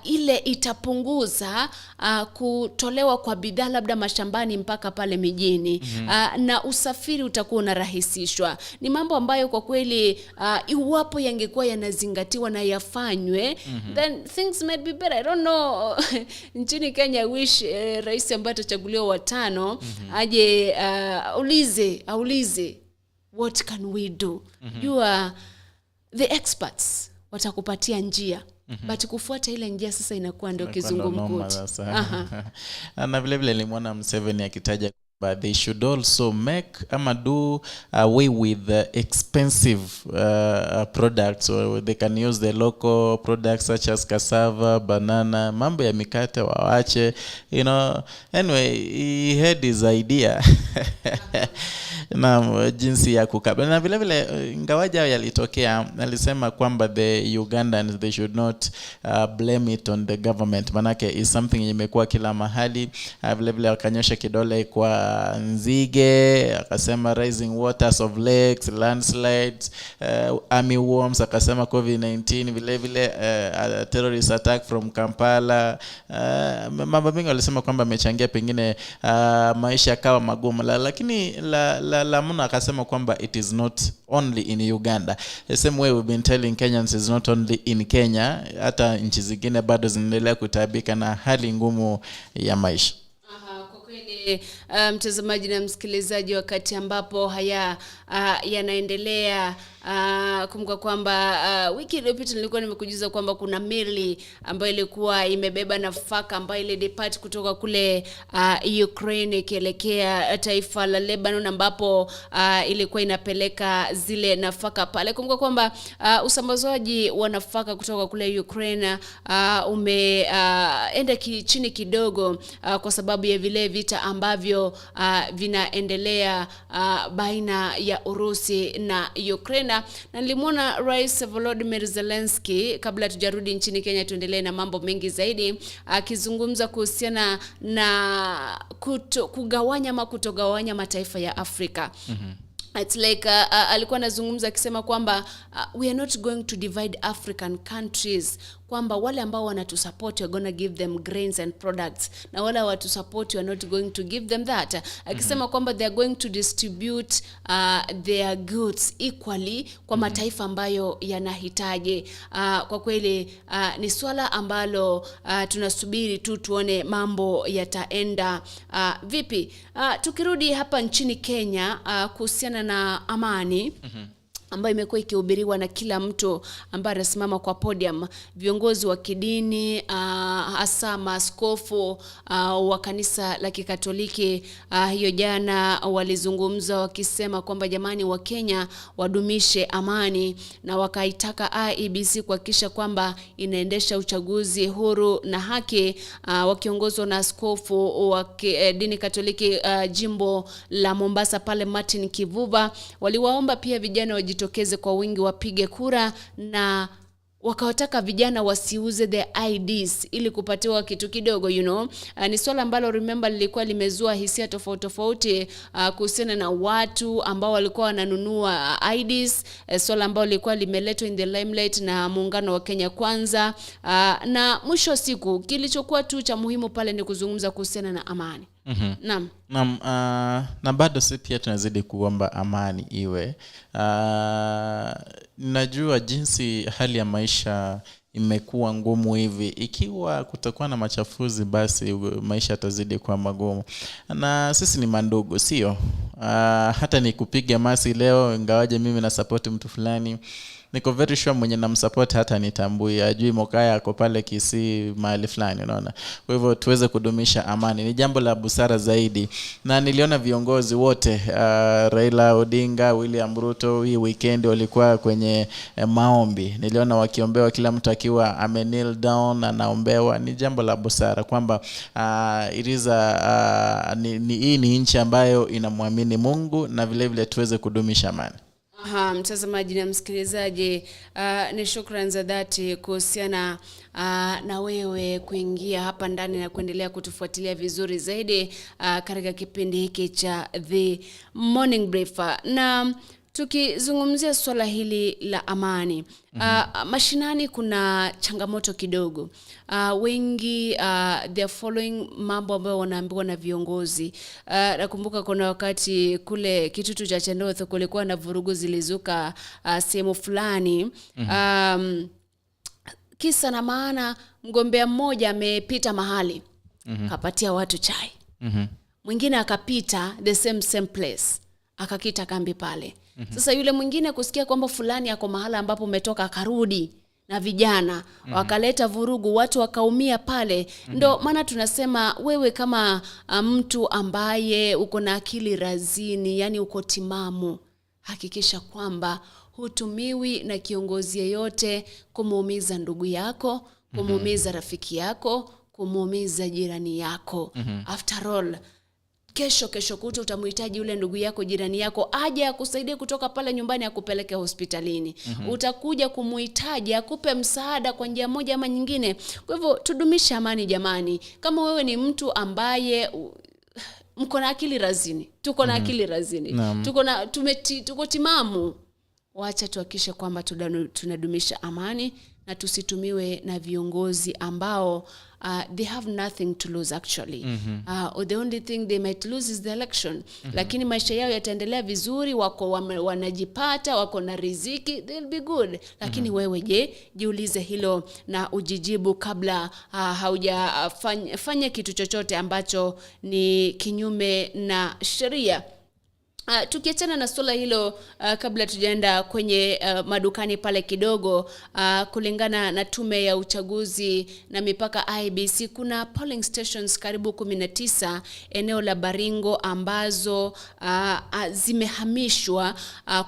ile itapunguza kutolewa kwa bidhaa labda mashambani mpaka pale mijini, na usafiri utakuwa unarahisishwa. Ni mambo ambayo kwa kweli iwapo yangekuwa yanazingatiwa na yafanywe, then things might be better. I don't know. Nchini Kenya wish rais ambaye atachaguliwa wa 5 aje aulize what can we do. You are the experts, watakupatia njia. But kufuata ile njia sasa inakuwa ndio kizungumkuti. Na vile vile nilimwona Museveni akitaja but they should also do away with the expensive products, or they can use the local products such as cassava, banana, mambo ya mikate waache, anyway he had his idea na jinsi ya kukabili. Na vile vile ingawaja yalitokea, alisema kwamba the Ugandans they should not blame it on the government, manake is something imekuwa kila mahali. Vile vile akanyosha kidole kwa nzige, akasema rising waters of lakes, landslides, army worms, akasema COVID-19, vile vile terrorist attack from Kampala. Mambo mengi alisema kwamba amechangia pengine maisha yakawa magumu, lakini la muna akasema kwamba it is not only in Uganda. The same way we've been telling Kenyans is not only in Kenya, hata nchi zingine bado zinaendelea kutabika na hali ngumu ya maisha. Kwa kweli mtazamaji na msikilizaji, wakati ambapo haya yanaendelea, kumbuka kwamba wiki iliyopita nilikuwa nimekujuza kwamba kuna meli ambayo ilikuwa imebeba nafaka ambayo ile depart kutoka kule Ukraine ikielekea taifa la Lebanon, ambapo ilikuwa inapeleka zile nafaka pale. Kumbuka kwamba usambazaji wa nafaka kutoka kule Ukraine umeenda chini kidogo kwa sababu ya vile vita ambavyo vinaendelea baina ya Urusi na Ukraine. Na nilimwona Rais Volodymyr Zelensky, kabla tujarudi nchini Kenya tuendelee na mambo mengi zaidi, akizungumza kuhusiana na kugawanya ama kutogawanya mataifa ya Afrika. It's like alikuwa anazungumza akisema kwamba we are not going to divide African countries, kwamba wale ambao wanatusupport we are going to give them grains and products, na wale watusupport we are not going to give them that. Akisema kwamba they are going to distribute their goods equally kwa mataifa ambayo yanahitaji. Kwa kweli ni swala ambalo tunasubiri tu tuone mambo yataenda vipi. Tukirudi hapa nchini Kenya kuhusiana na amani ambayo imekuwa ikihubiriwa na kila mtu ambaye anasimama kwa podium, viongozi wa kidini, hasa maaskofu wa kanisa la Kikatoliki, hiyo jana walizungumza wakisema kwamba jamani, wa Kenya wadumishe amani, na wakaitaka IEBC kuhakikisha kwamba inaendesha uchaguzi huru na haki. Wakiongozwa na askofu wa dini Katoliki jimbo la Mombasa pale Martin Kivuva, waliwaomba pia vijana wajitokeze kwa wingi wapige kura, na wakawataka vijana wasiuze the IDs ili kupatiwa kitu kidogo, ni swala ambalo remember lilikuwa limezua hisia tofauti kuhusiana na watu ambao walikuwa wananunua IDs, swala ambalo lilikuwa limeletwa in the limelight na muungano wa Kenya Kwanza, na mwisho siku kilichokuwa tu cha muhimu pale ni kuzungumza kuhusiana na amani. Naam. Na bado sisi pia tunazidi kuomba amani iwe. Najua jinsi hali ya maisha imekuwa ngumu hivi. Ikiwa kutakuwa na machafuzi, basi maisha yatazidi kuwa magumu. Na sisi ni mandugu, sio? Hata nikupiga masi leo, ingawaje mimi na support mtu fulani, niko very sure mwenye namsupport hata nitambui, ajui Mokaya ako pale Kisii mahali fulani, unaona. Kwa hivyo tuweze kudumisha amani, ni jambo la busara zaidi. Na niliona viongozi wote, Raila Odinga, William Ruto, hii weekend walikuwa kwenye maombi. Niliona wakiombewa, kila mtu akiwa amenil down anaombewa. Ni jambo la busara kwamba it is hii ni nchi ambayo inamwamini Mungu, na vile vile tuweze kudumisha amani. Mtazamaji na msikilizaji, ni shukrani za dhati kuhusiana na wewe kuingia hapa ndani na kuendelea kutufuatilia vizuri zaidi katika kipindi hiki cha The Morning Brief. Na tukizungumzia swala hili la amani, mashinani kuna changamoto kidogo. Wengi they are following mambo ambayo wanaambiwa na viongozi. Nakumbuka kuna wakati kule Kitutu cha Chandotho kulikuwa na vurugu zilizuka sehemu fulani. Kisa na maana, mgombea mmoja amepita mahali kapatia watu chai. Mwingine akapita the same place, akakita kambi pale. Sasa yule mwingine kusikia kwamba fulani ako mahala ambapo umetoka, akarudi na vijana wakaleta vurugu, watu wakaumia pale. Ndo maana tunasema wewe kama mtu ambaye uko na akili razini, yani uko timamu, hakikisha kwamba hutumiwi na kiongozi yeyote kumuumiza ndugu yako, kumuumiza rafiki yako, kumuumiza jirani yako. After all, kesho kutu utamuhitaji yule ndugu yako, jirani yako, aje akusaidie kutoka pale nyumbani akupeleke hospitalini. Utakuja kumuhitaji akupe msaada kwa njia moja ama nyingine. Kwa hivyo tudumisha amani jamani. Kama wewe ni mtu ambaye mko na akili razini, tuko na akili razini, tuko timamu, wacha tuhakikishe kwamba tunadumisha amani na tusitumiwe na viongozi ambao they have nothing to lose actually. Or the only thing they might lose is the election. Lakini maisha yao yataendelea vizuri, wako wanajipata, wako na riziki, they'll be good. Lakini wewe je, jiulize hilo na ujijibu kabla haujafanya kitu chochote ambacho ni kinyume na sheria. Tukiachana na swala hilo, kabla tujaenda kwenye madukani pale kidogo, kulingana na tume ya uchaguzi na mipaka IEBC, kuna polling stations karibu 19 eneo la Baringo ambazo zimehamishwa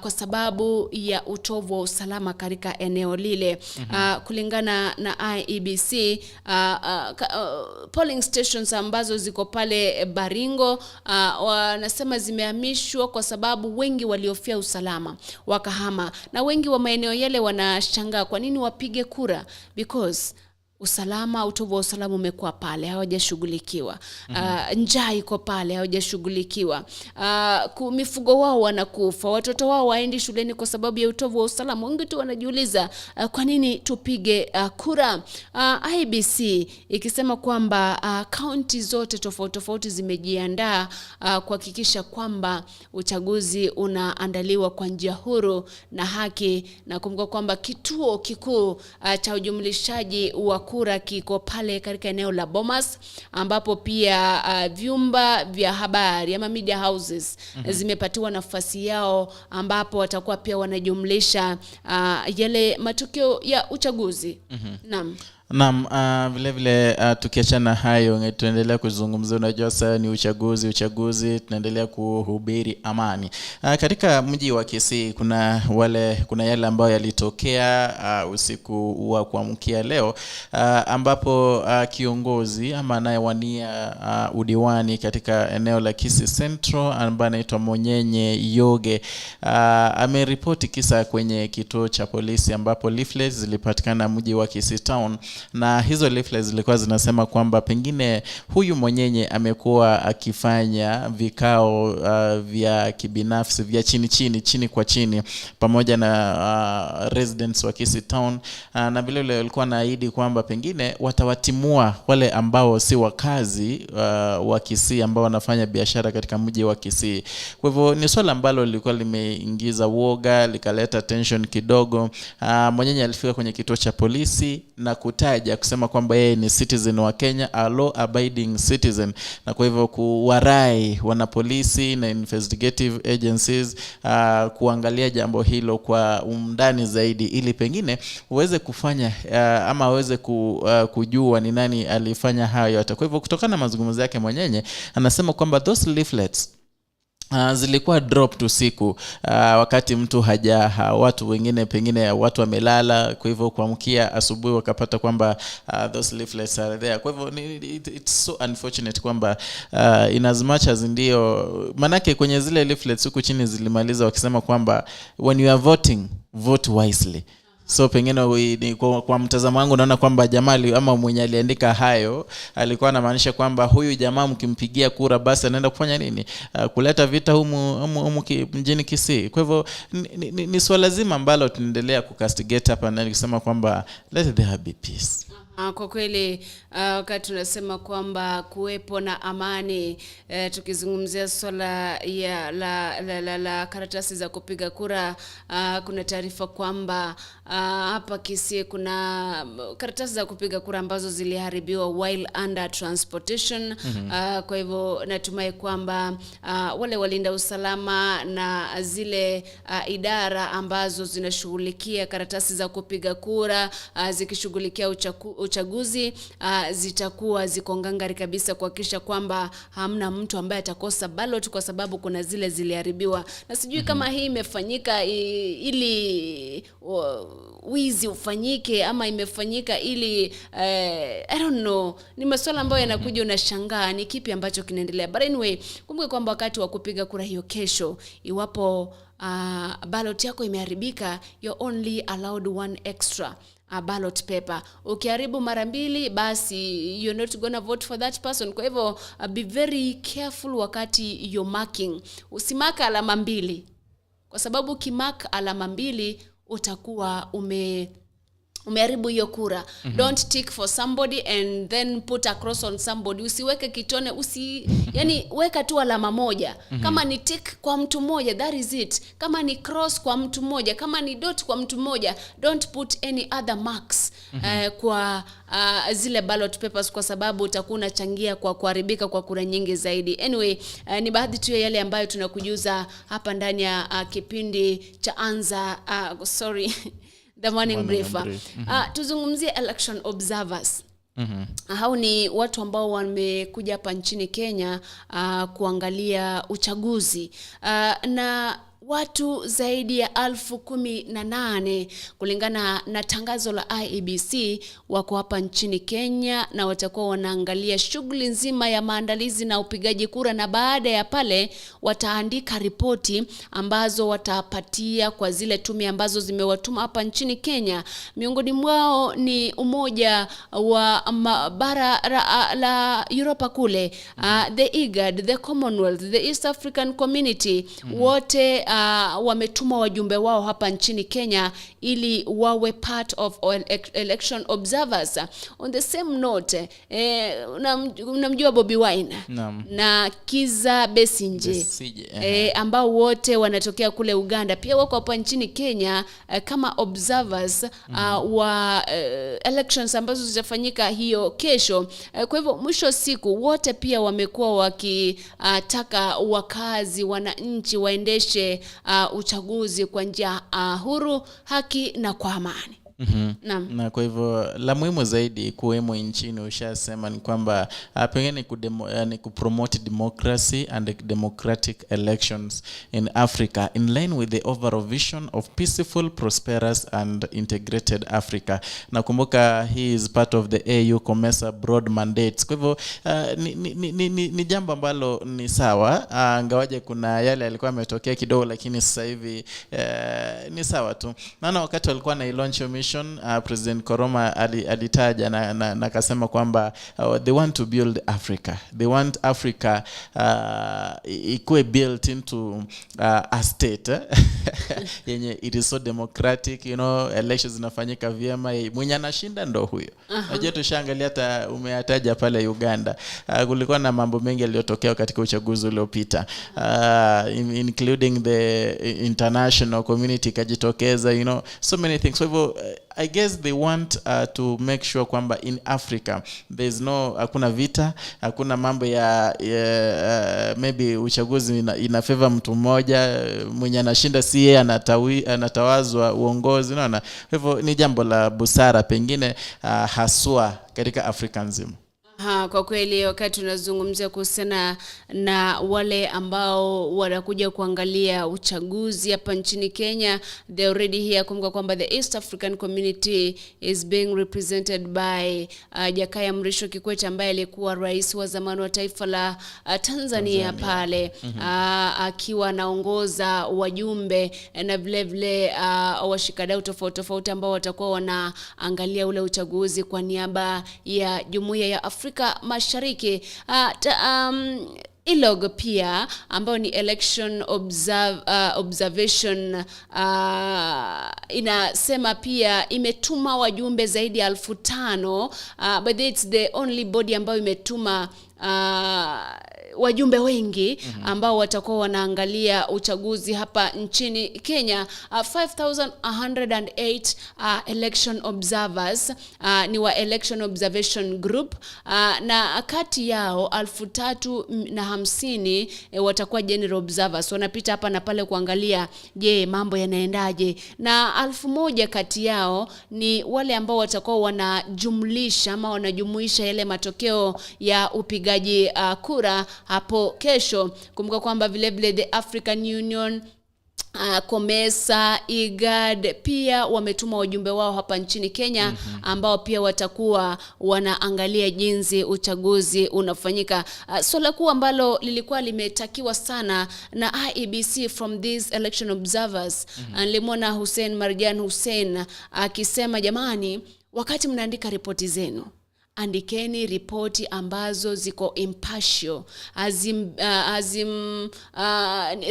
kwa sababu ya utovu wa usalama katika eneo lile. Kulingana na IEBC, polling stations ambazo ziko pale Baringo wanasema zimehamishwa kwa sababu wengi waliofia usalama wakahama, na wengi wa maeneo yale wanashangaa kwa nini wapige kura, because utovu wa usalama umekuwa pale, hawajashughulikiwa. Njaa iko pale, hawajashughulikiwa. Mifugo wao wanakufa, watoto wao waendi shuleni kwa sababu ya utovu wa usalama. Wengi tu wanajiuliza kwa nini tupige kura. IEBC ikisema kwamba kaunti zote tofauti zimejiandaa kuhakikisha kwamba uchaguzi unaandaliwa kwa njia huru na haki, na kumbuka kwamba kituo kikuu cha ujumlishaji wa kura kiko pale katika eneo la Bomas, ambapo pia vyumba vya habari ama media houses zimepatiwa nafasi yao, ambapo watakuwa pia wanajumlisha yale matukio ya uchaguzi. Vile vile tukiachana hayo, tunaendelea kuzungumzia, unajua sasa ni uchaguzi, tunaendelea kuhubiri amani. Katika mji wa Kisii kuna yale ambayo yalitokea usiku wa kuamkia leo, ambapo kiongozi ama anayewania udiwani katika eneo la Kisii Central ambaye anaitwa Monyenye Yoge ameripoti kisa kwenye kituo cha polisi, ambapo leaflets zilipatikana mji wa Kisii Town, na hizo leaflets zilikuwa zinasema kwamba pengine huyu Monyenye amekuwa akifanya vikao vya kibinafsi vya chini kwa chini pamoja na residents wa Kisii Town, na vile vile walikuwa naahidi kwamba pengine watawatimua wale ambao si wakazi wa Kisii ambao wanafanya biashara katika mji wa Kisii. Kwa hivyo ni swala ambalo lilikuwa limeingiza woga, likaleta tension kidogo. Monyenye alifika kwenye kituo cha polisi na kutaja kusema kwamba yeye ni citizen wa Kenya, a law abiding citizen, na kwa hivyo kuwarai wanapolisi na investigative agencies kuangalia jambo hilo kwa undani zaidi, ili pengine uweze kufanya ama uweze kujua ni nani alifanya hayo yote. Kwa hivyo kutokana na mazungumzo yake Monyenye anasema kwamba those leaflets zilikuwa drop tu siku wakati mtu watu wengine pengine watu wamelala, kwa hivyo kuamkia asubuhi wakapata kwamba those leaflets are there. Kwa hivyo it's so unfortunate kwamba in as much as ndio manake kwenye zile leaflets huku chini zilimaliza wakisema kwamba when you are voting, vote wisely. So pengine kwa mtazamo wangu naona kwamba jamaa ama mwenye aliandika hayo alikuwa anamaanisha kwamba huyu jamaa mkimpigia kura basi anaenda kufanya nini? Kuleta vita humu mjini Kisii. Kwa hivyo ni swala zima ambalo tunaendelea kukastigate hapa na kusema kwamba let there be peace. Kwa kweli wakati tunasema kwamba kuwepo na amani, tukizungumzia swala ya la karatasi za kupiga kura, kuna taarifa kwamba hapa Kisii kuna karatasi za kupiga kura ambazo ziliharibiwa while under transportation. Kwa hivyo natumai kwamba wale walinda usalama na zile idara ambazo zinashughulikia karatasi za kupiga kura, zikishughulikia uchaguzi, zitakuwa ziko ngangari kabisa kuhakikisha kwamba hamna mtu ambaye atakosa ballot kwa sababu kuna zile ziliharibiwa. Na sijui kama hii imefanyika ili wizi ufanyike ama imefanyika ili I don't know, ni masuala ambayo yanakuja unashangaa ni kipi ambacho kinaendelea. But anyway, kumbuka kwamba wakati wa kupiga kura hiyo kesho, iwapo ballot yako imeharibika, you're only allowed one extra ballot paper. Ukiharibu mara mbili basi you're not gonna vote for that person. Kwa hivyo be very careful wakati you're marking. Usimaka alama mbili, kwa sababu ukimark alama mbili utakuwa umeharibu hiyo kura. Don't tick for somebody and then put a cross on somebody. Usiweke kitone, yani weka tu alama moja. Kama ni tick kwa mtu mmoja, that is it. Kama ni cross kwa mtu mmoja, kama ni dot kwa mtu mmoja, don't put any other marks kwa zile ballot papers, kwa sababu utakuwa unachangia kwa kuharibika kwa kura nyingi zaidi. Anyway, ni baadhi tu ya yale ambayo tunakujuza hapa ndani ya kipindi cha Anza The Morning Brief. Tuzungumzie election observers. Hao ni watu ambao wamekuja hapa nchini Kenya kuangalia uchaguzi, na watu zaidi ya 18,000 kulingana na tangazo la IEBC wako hapa nchini Kenya, na watakuwa wanaangalia shughuli nzima ya maandalizi na upigaji kura, na baada ya pale wataandika ripoti ambazo watapatia kwa zile tume ambazo zimewatuma hapa nchini Kenya. Miongoni mwao ni Umoja wa bara la Europa kule, the IGAD, the Commonwealth, the East African Community, wote wametuma wajumbe wao hapa nchini Kenya ili wawe part of election observers. On the same note, unamjua Bobby Wine na Kiza Besigye, ambao wote wanatokea kule Uganda, pia wako hapa nchini Kenya kama observers wa elections ambazo zitafanyika hiyo kesho. Kwa hivyo mwisho siku wote pia wamekuwa wakitaka wakazi, wananchi waendeshe uchaguzi kwa njia huru, haki na kwa amani. Na kwa hivyo la muhimu zaidi kuwemo nchini ushasema ni kwamba pengine ni kupromote democracy and democratic elections in Africa in line with the overall vision of peaceful, prosperous and integrated Africa. Nakumbuka he is part of the AU COMESA broad mandates. Kwa hivyo ni jambo ambalo ni sawa, ngawaje kuna yale yalikuwa yametokea kidogo, lakini sasa hivi ni sawa tu. Maana wakati walikuwa na launch mission, President Koroma alitaja na akasema kwamba they want to build Africa. They want Africa ikuwe built into a state yenye it is so democratic, you know, elections zinafanyika vyema, mwenye anashinda ndo huyo. Unajua tushaangalia hata umeyataja pale Uganda, kulikuwa na mambo mengi yaliyotokea katika uchaguzi uliopita, including the international community kajitokeza, you know, so many things. So hivyo I guess they want to make sure kwamba in Africa there's hakuna vita, hakuna mambo ya maybe uchaguzi ina favor mtu mmoja, mwenye anashinda si yeye anatawazwa uongozi, hivyo ni jambo la busara pengine haswa katika Afrika nzima. Kwa kweli wakati tunazungumzia kuhusiana na wale ambao wanakuja kuangalia uchaguzi hapa nchini Kenya, they already here. Kumbuka kwamba the East African community is being represented by Jakaya Mrisho Kikwete ambaye alikuwa rais wa zamani wa taifa la Tanzania pale, akiwa anaongoza wajumbe na vile vile washikadau tofauti ambao watakuwa wanaangalia ule uchaguzi kwa niaba ya Jumuiya ya Afrika Mashariki. ILOG pia ambao ni Election Observation inasema pia imetuma wajumbe zaidi ya 5,000, but it's the only body ambayo imetuma wajumbe wengi ambao watakuwa wanaangalia uchaguzi hapa nchini Kenya. 5,108 election observers ni wa Election Observation Group, na kati yao 350 watakuwa general observers, wanapita hapa na pale kuangalia je mambo yanaendaje, na 1,000 kati yao ni wale ambao watakuwa wanajumlisha ama wanajumuisha yale matokeo ya upigaji kura hapo kesho. Kumbuka kwamba vile vile the African Union, COMESA, IGAD pia wametuma wajumbe wao hapa nchini Kenya ambao pia watakuwa wanaangalia jinsi uchaguzi unafanyika. Swala kuu ambalo lilikuwa limetakiwa sana na IEBC from these election observers, nilimwona Hussein Marjan Hussein akisema jamani, wakati mnaandika ripoti zenu, andikeni ripoti ambazo ziko impartial,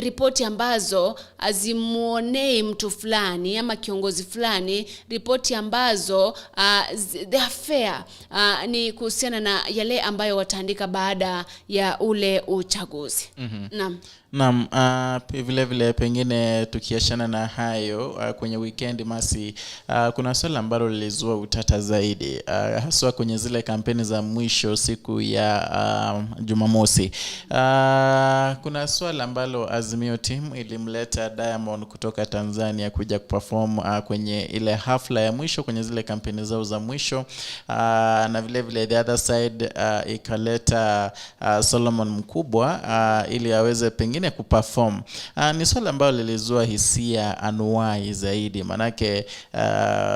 ripoti ambazo azimuonei mtu fulani ama kiongozi fulani, ripoti ambazo they are fair, ni kuhusiana na yale ambayo wataandika baada ya ule uchaguzi. Naam, vile vile pengine tukiachana na hayo, kwenye weekend Masi, kuna swala ambalo lilizua utata zaidi, haswa kwenye zile kampeni za mwisho siku ya Jumamosi. Kuna swala ambalo Azimio team ilimleta Diamond kutoka Tanzania kuja kuperform kwenye ile hafla ya mwisho kwenye zile kampeni zao za mwisho, na vile vile the other side ikaleta Solomon Mkubwa ili aweze pengine kuperform. Ni swala ambalo lilizua hisia anuwai zaidi, manake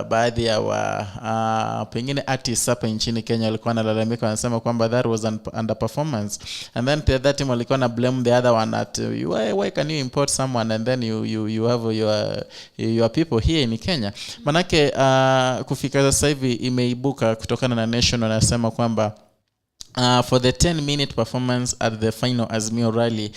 baadhi ya pengine artists hapa nchini Kenya walikuwa wanalalamika, wanasema kwamba that was an underperformance, and then that team walikuwa na blame the other one at why can you import someone and then you have your people here in Kenya. Manake kufika sasa hivi imeibuka kutokana na Nation, wanasema kwamba for the 10-minute performance at the final Azimio rally,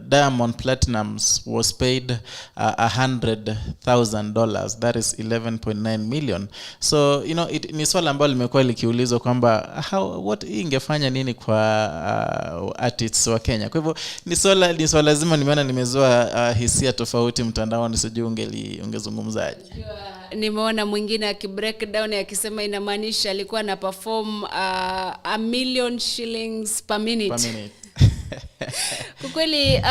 Diamond Platinums was paid $100,000. That is 11.9 million. So ni swala ambalo limekuwa likiulizwa kwamba what ingefanya nini kwa artists wa Kenya. Kwa hivyo ni swala lazima, nimeona nimezua hisia tofauti mtandaoni, sijui ungezungumzaje. Nimeona mwingine akibreakdown akisema inamaanisha alikuwa na perform 1,000,000 shillings per minute. Kwa kweli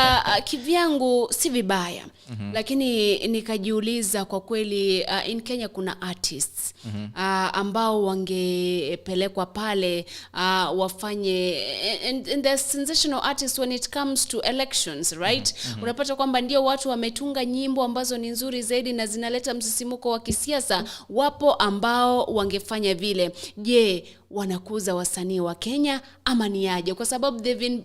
kivyangu si vibaya, lakini nikajiuliza kwa kweli, in Kenya kuna artists ambao wangepelekwa pale wafanye, and the sensational artists when it comes to elections, right? Unapata kwamba ndio watu wametunga nyimbo ambazo ni nzuri zaidi na zinaleta msisimuko wa kisiasa. Wapo ambao wangefanya vile. Je, wanakuza wasanii wa Kenya ama ni aje? Kwa sababu they've been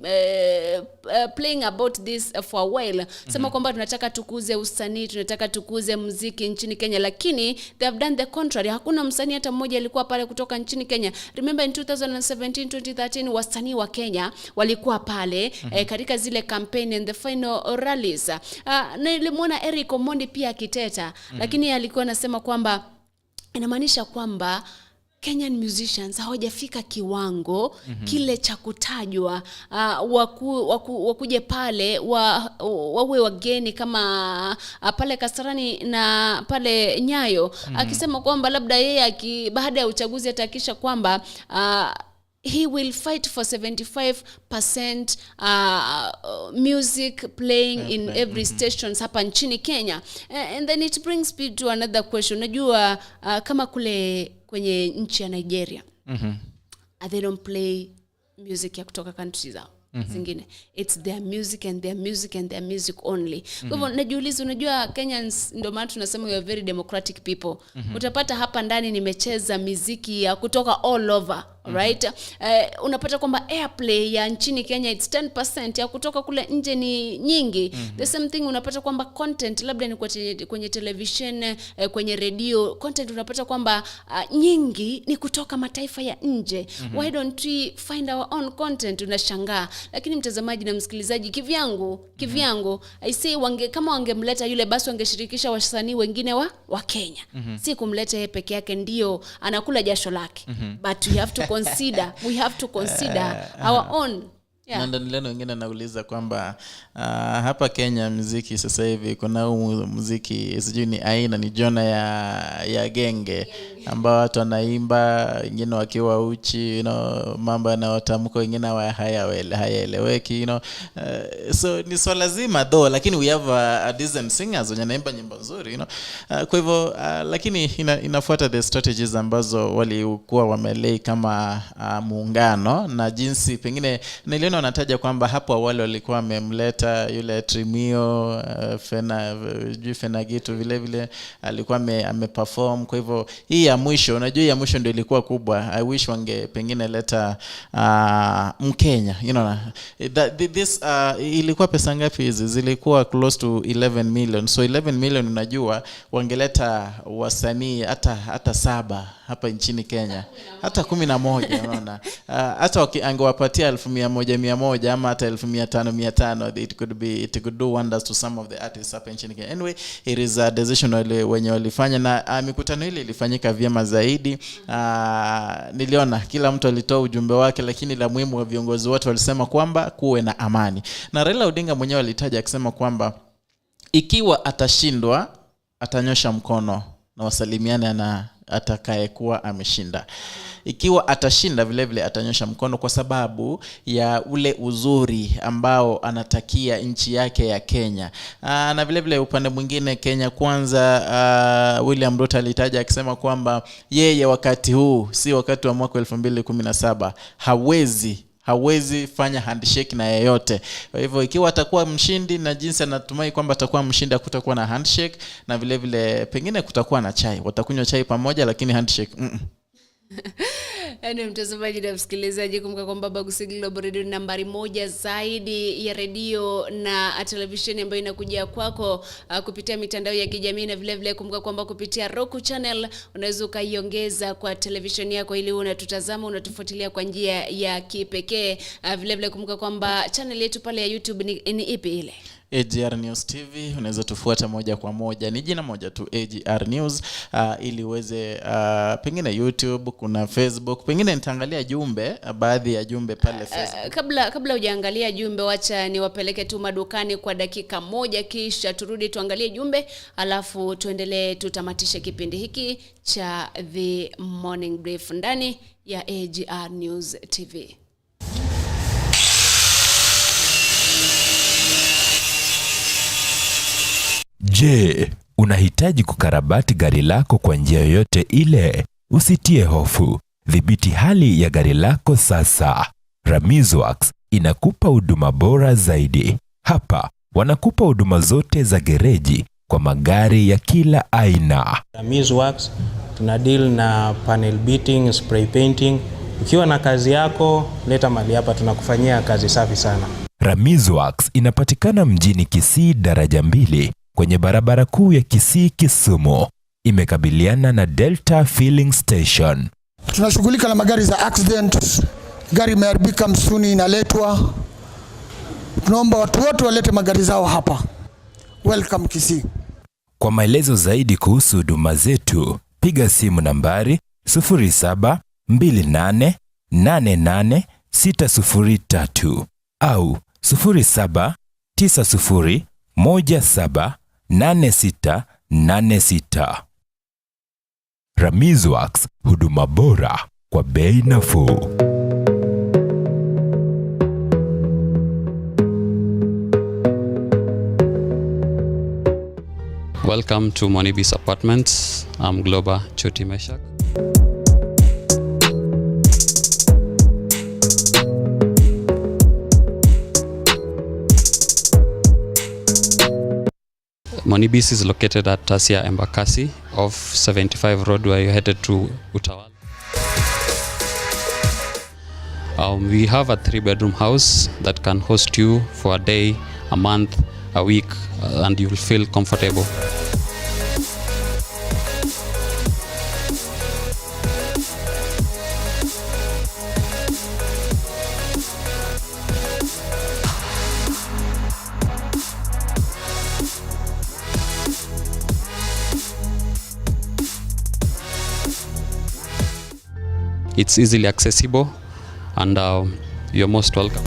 playing about this for a while. Sema kwamba tunataka tukuze usanii, tunataka tukuze muziki nchini Kenya, lakini they have done the contrary. Hakuna msanii hata mmoja alikuwa pale kutoka nchini Kenya. Remember in 2017, 2013 wasanii wa Kenya walikuwa pale katika zile campaign and the final rallies. Na nilimwona Eric Omondi pia akiteta, lakini alikuwa anasema kwamba inamaanisha kwamba Kenyan musicians hawajafika kiwango kile cha kutajwa, wakuje pale wawe wageni kama pale Kasarani na pale Nyayo. Akisema kwamba labda yeye baada ya uchaguzi atakisha kwamba he will fight for 75% music playing in every stations hapa nchini Kenya. And then it brings me to another question. Unajua kama kule kwenye nchi ya Nigeria, they don't play music ya kutoka country zao zingine. It's their music and their music and their music only. Kwa hivyo najiuliza, unajua Kenyans ndio maana tunasema we are very democratic people. Utapata hapa ndani nimecheza muziki ya kutoka all over, right? Unapata kwamba airplay ya nchini Kenya it's 10%, ya kutoka kule nje ni nyingi. The same thing unapata kwamba content labda ni kwenye television, kwenye radio, content unapata kwamba nyingi ni kutoka mataifa ya nje. Why don't we find our own content? Unashangaa. Lakini mtazamaji na msikilizaji, kivyangu I say kama wangemleta yule basi wangeshirikisha wasanii wengine wa Kenya. Si kumleta yeye peke yake ndio anakula jasho lake. But we have to consider our own. Yeah. Na ndio wengine nauliza kwamba hapa Kenya muziki sasa hivi kuna muziki sijui ni aina ni jona ya genge ambao watu wanaimba, wengine wakiwa uchi, mambo yanayotamka, wengine hayaeleweki, so ni swala zima though, lakini we have a decent singers wenye naimba nyimbo nzuri, kwa hivyo lakini inafuata the strategies ambazo walikuwa wamelei kama muungano, na jinsi pengine niliona wanataja kwamba hapo awali walikuwa wamemleta yule Trimio Fena Gitu vile alikuwa ameperform. Kwa hivyo hii ya mwisho, unajua ya mwisho ndio ilikuwa kubwa. I wish wange pengine leta Mkenya, this ilikuwa pesa ngapi hizi? Zilikuwa close to 11 million. So 11 million unajua wangeleta wasanii hata 7 hapa nchini Kenya, hata 11, unaona. Hata angewapatia 100 ama hata 1500, it could do wonders to some of the artists hapa nchini Kenya. Anyway, it is a decision wenye walifanya, na mikutano ile ilifanyika vyema zaidi. Niliona kila mtu alitoa ujumbe wake, lakini la muhimu wa viongozi wote walisema kwamba kuwe na amani. Na Raila Odinga mwenyewe alitaja akisema kwamba ikiwa atashindwa atanyosha mkono na wasalimiane na atakayekuwa ameshinda. Ikiwa atashinda vile atanyosha mkono kwa sababu ya ule uzuri ambao anatakia nchi yake ya Kenya. Na vile upande mwingine Kenya Kwanza, William Ruto alitaja akisema kwamba yeye wakati huu si wakati wa mwaka 2017, hawezi fanya handshake na yeyote. Kwa hivyo ikiwa atakuwa mshindi, na jinsi anatumai kwamba atakuwa mshindi, kutakuwa na handshake, na vile pengine kutakuwa na chai, watakunywa chai pamoja, lakini handshake Mtazamaji na msikilizaji, kumbuka kwamba Bagusi Global Radio nambari 1 zaidi ya redio na televisheni ambayo inakuja kwako kupitia mitandao ya kijamii, na vile kumbuka kwamba kupitia Roku channel unaweza ukaiongeza kwa televisheni yako ili unatutazama, unatufuatilia kwa njia ya kipekee. Vile kumbuka kwamba channel yetu pale ya YouTube ni ipi ile? AGR News TV. Unaweza tufuata moja kwa moja, ni jina moja tu, AGR News, ili uweze pengine YouTube, kuna Facebook, pengine nitaangalia jumbe, baadhi ya jumbe pale Facebook. Kabla hujaangalia jumbe, wacha niwapeleke tu madukani kwa dakika 1, kisha turudi tuangalie jumbe, alafu tuendelee tutamatishe kipindi hiki cha The Morning Brief ndani ya AGR News TV. Je, unahitaji kukarabati gari lako kwa njia yoyote ile? Usitie hofu. Dhibiti hali ya gari lako sasa. Ramizworks inakupa huduma bora zaidi. Hapa wanakupa huduma zote za gereji kwa magari ya kila aina. Ramizworks tuna deal na panel beating, spray painting. Ukiwa na kazi yako, leta mali hapa, tunakufanyia kazi safi sana. Ramizworks inapatikana mjini Kisii daraja 2 kwenye barabara kuu ya Kisii Kisumu. Imekabiliana na Delta Filling Station. Tunashughulika na magari za accident. Gari imeharibika msuni inaletwa. Tunaomba watu wote walete magari zao hapa. Welcome Kisii. Kwa maelezo zaidi kuhusu huduma zetu, piga simu nambari 0728880603 au 0790178686. Ramizworks, huduma bora kwa bei nafuu. Welcome to Monibis Apartments. I'm Globa Choti Meshak. Monibis is located at Tasia Embakasi off 75 Road where you're headed to Utawala. We have a 3-bedroom house that can host you for a day, a month, a week, and you will feel comfortable. It's easily accessible, and you're most welcome.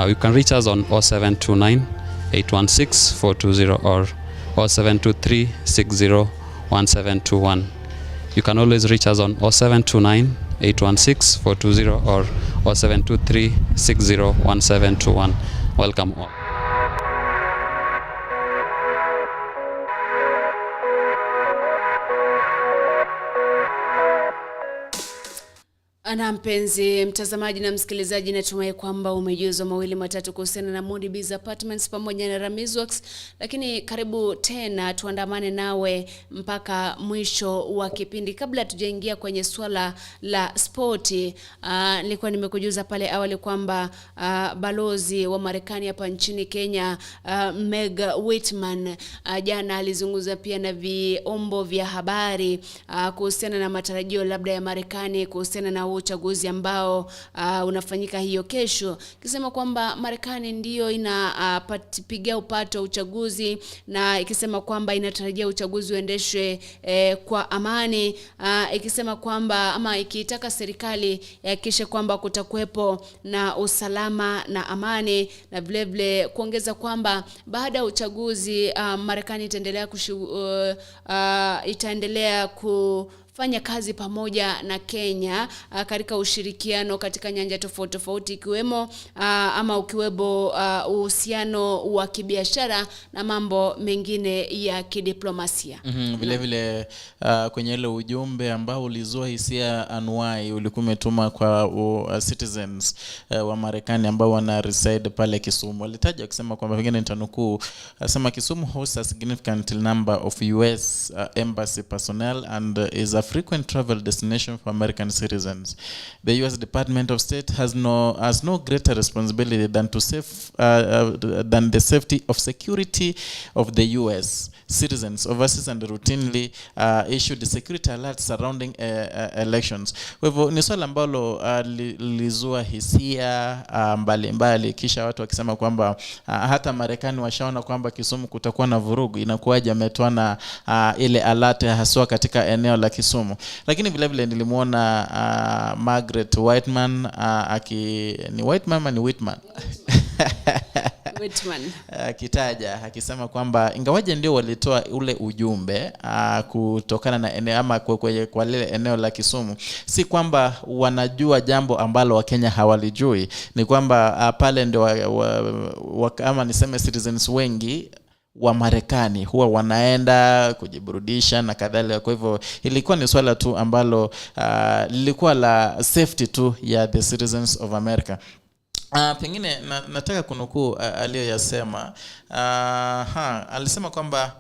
You can reach us on 0729 816 420 or 0723 60 1721. You can always reach us on 0729 816 420 or 0723 60 1721. Welcome all. Na mpenzi mtazamaji na msikilizaji, natumai kwamba umejuzwa mawili matatu kuhusiana na Monibis Apartments pamoja na Ramizworks, lakini karibu tena tuandamane nawe mpaka mwisho wa kipindi. Kabla tujaingia kwenye swala la sporti, nilikuwa nimekujuza pale awali kwamba balozi wa Marekani hapa nchini Kenya, Meg Whitman, jana alizungumza pia na vyombo vya habari kuhusiana na matarajio labda ya Marekani kuhusiana na uchaguzi ambao unafanyika hiyo kesho, ikisema kwamba Marekani ndiyo inapigia upato uchaguzi, na ikisema kwamba inatarajia uchaguzi uendeshwe kwa amani, ikisema kwamba ama ikitaka serikali ihakikishe kwamba kutakuwepo na usalama na amani, na vile vile kuongeza kwamba baada ya uchaguzi Marekani itaendelea kufanya kazi pamoja na Kenya katika ushirikiano katika nyanja tofauti tofauti, ikiwemo ukiwebo uhusiano wa kibiashara na mambo mengine ya kidiplomasia. Vile vile kwenye ile ujumbe ambao ulizua hisia anuai ulikuwa umetuma kwa citizens wa Marekani ambao wana reside pale Kisumu. Walitaja kusema kwamba pengine nitanukuu, sema Kisumu hosts a significant number of US embassy personnel and is a frequent travel destination for American citizens. The US Department of State has no greater responsibility than than the safety of security of the US citizens overseas and routinely issued security alerts surrounding elections. Kwa hivyo ni swala ambalo lizua hisia mbalimbali, kisha watu wakisema kwamba hata Marekani washaona kwamba Kisumu kutakuwa na vurugu, inakuwaje ametoa na ile alert haswa katika eneo la Kisumu. Lakini vile vile nilimuona Margaret Whitman ni Whitman ama ni Whitman? Whitman akitaja akisema kwamba ingawaje ndio walitoa ule ujumbe kutokana na eneo ama kwa lile eneo la Kisumu, si kwamba wanajua jambo ambalo Wakenya hawalijui. Ni kwamba pale ndio ama niseme citizens wengi wa Marekani huwa wanaenda kujiburudisha na kadhalika. Kwa hivyo ilikuwa ni swala tu ambalo lilikuwa la safety tu ya the citizens of America. Pengine nataka kunukuu aliyoyasema. Alisema kwamba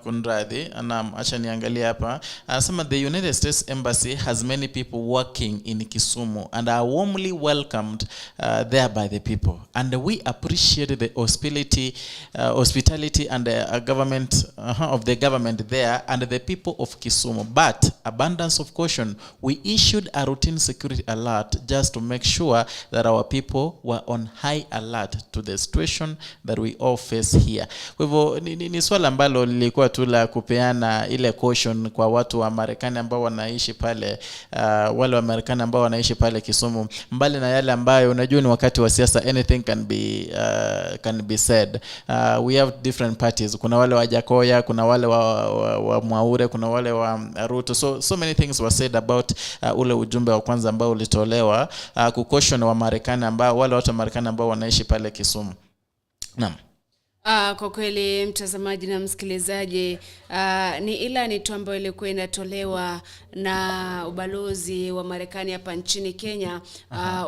kunradhi, acha niangalie hapa. Anasema the United States Embassy has many people working in Kisumu and are warmly welcomed there by the people, and we appreciate the hospitality and the government of the government there and the people of Kisumu. But abundance of caution, we issued a routine security alert just to make sure that our people were on high alert to the situation that we all face here. Kwa hivyo ni swala ambalo lilikuwa tu la kupeana ile caution kwa watu wa Marekani ambao wanaishi pale, wale wa Marekani ambao wanaishi pale Kisumu, mbali na yale ambayo unajua ni wakati wa siasa, anything can be said. We have different parties. Kuna wale wa Jakoya, kuna wale wa Mwaure, kuna wale wa Ruto. So many things were said about ule ujumbe wa kwanza ambao ulitolewa kukaution wa Marekani ambao wale watu wa Marekani ambao wanaishi pale Kisumu. Naam. Kwa kweli mtazamaji na msikilizaji, ni ilani tu ambayo ilikuwa inatolewa na ubalozi wa Marekani hapa nchini Kenya,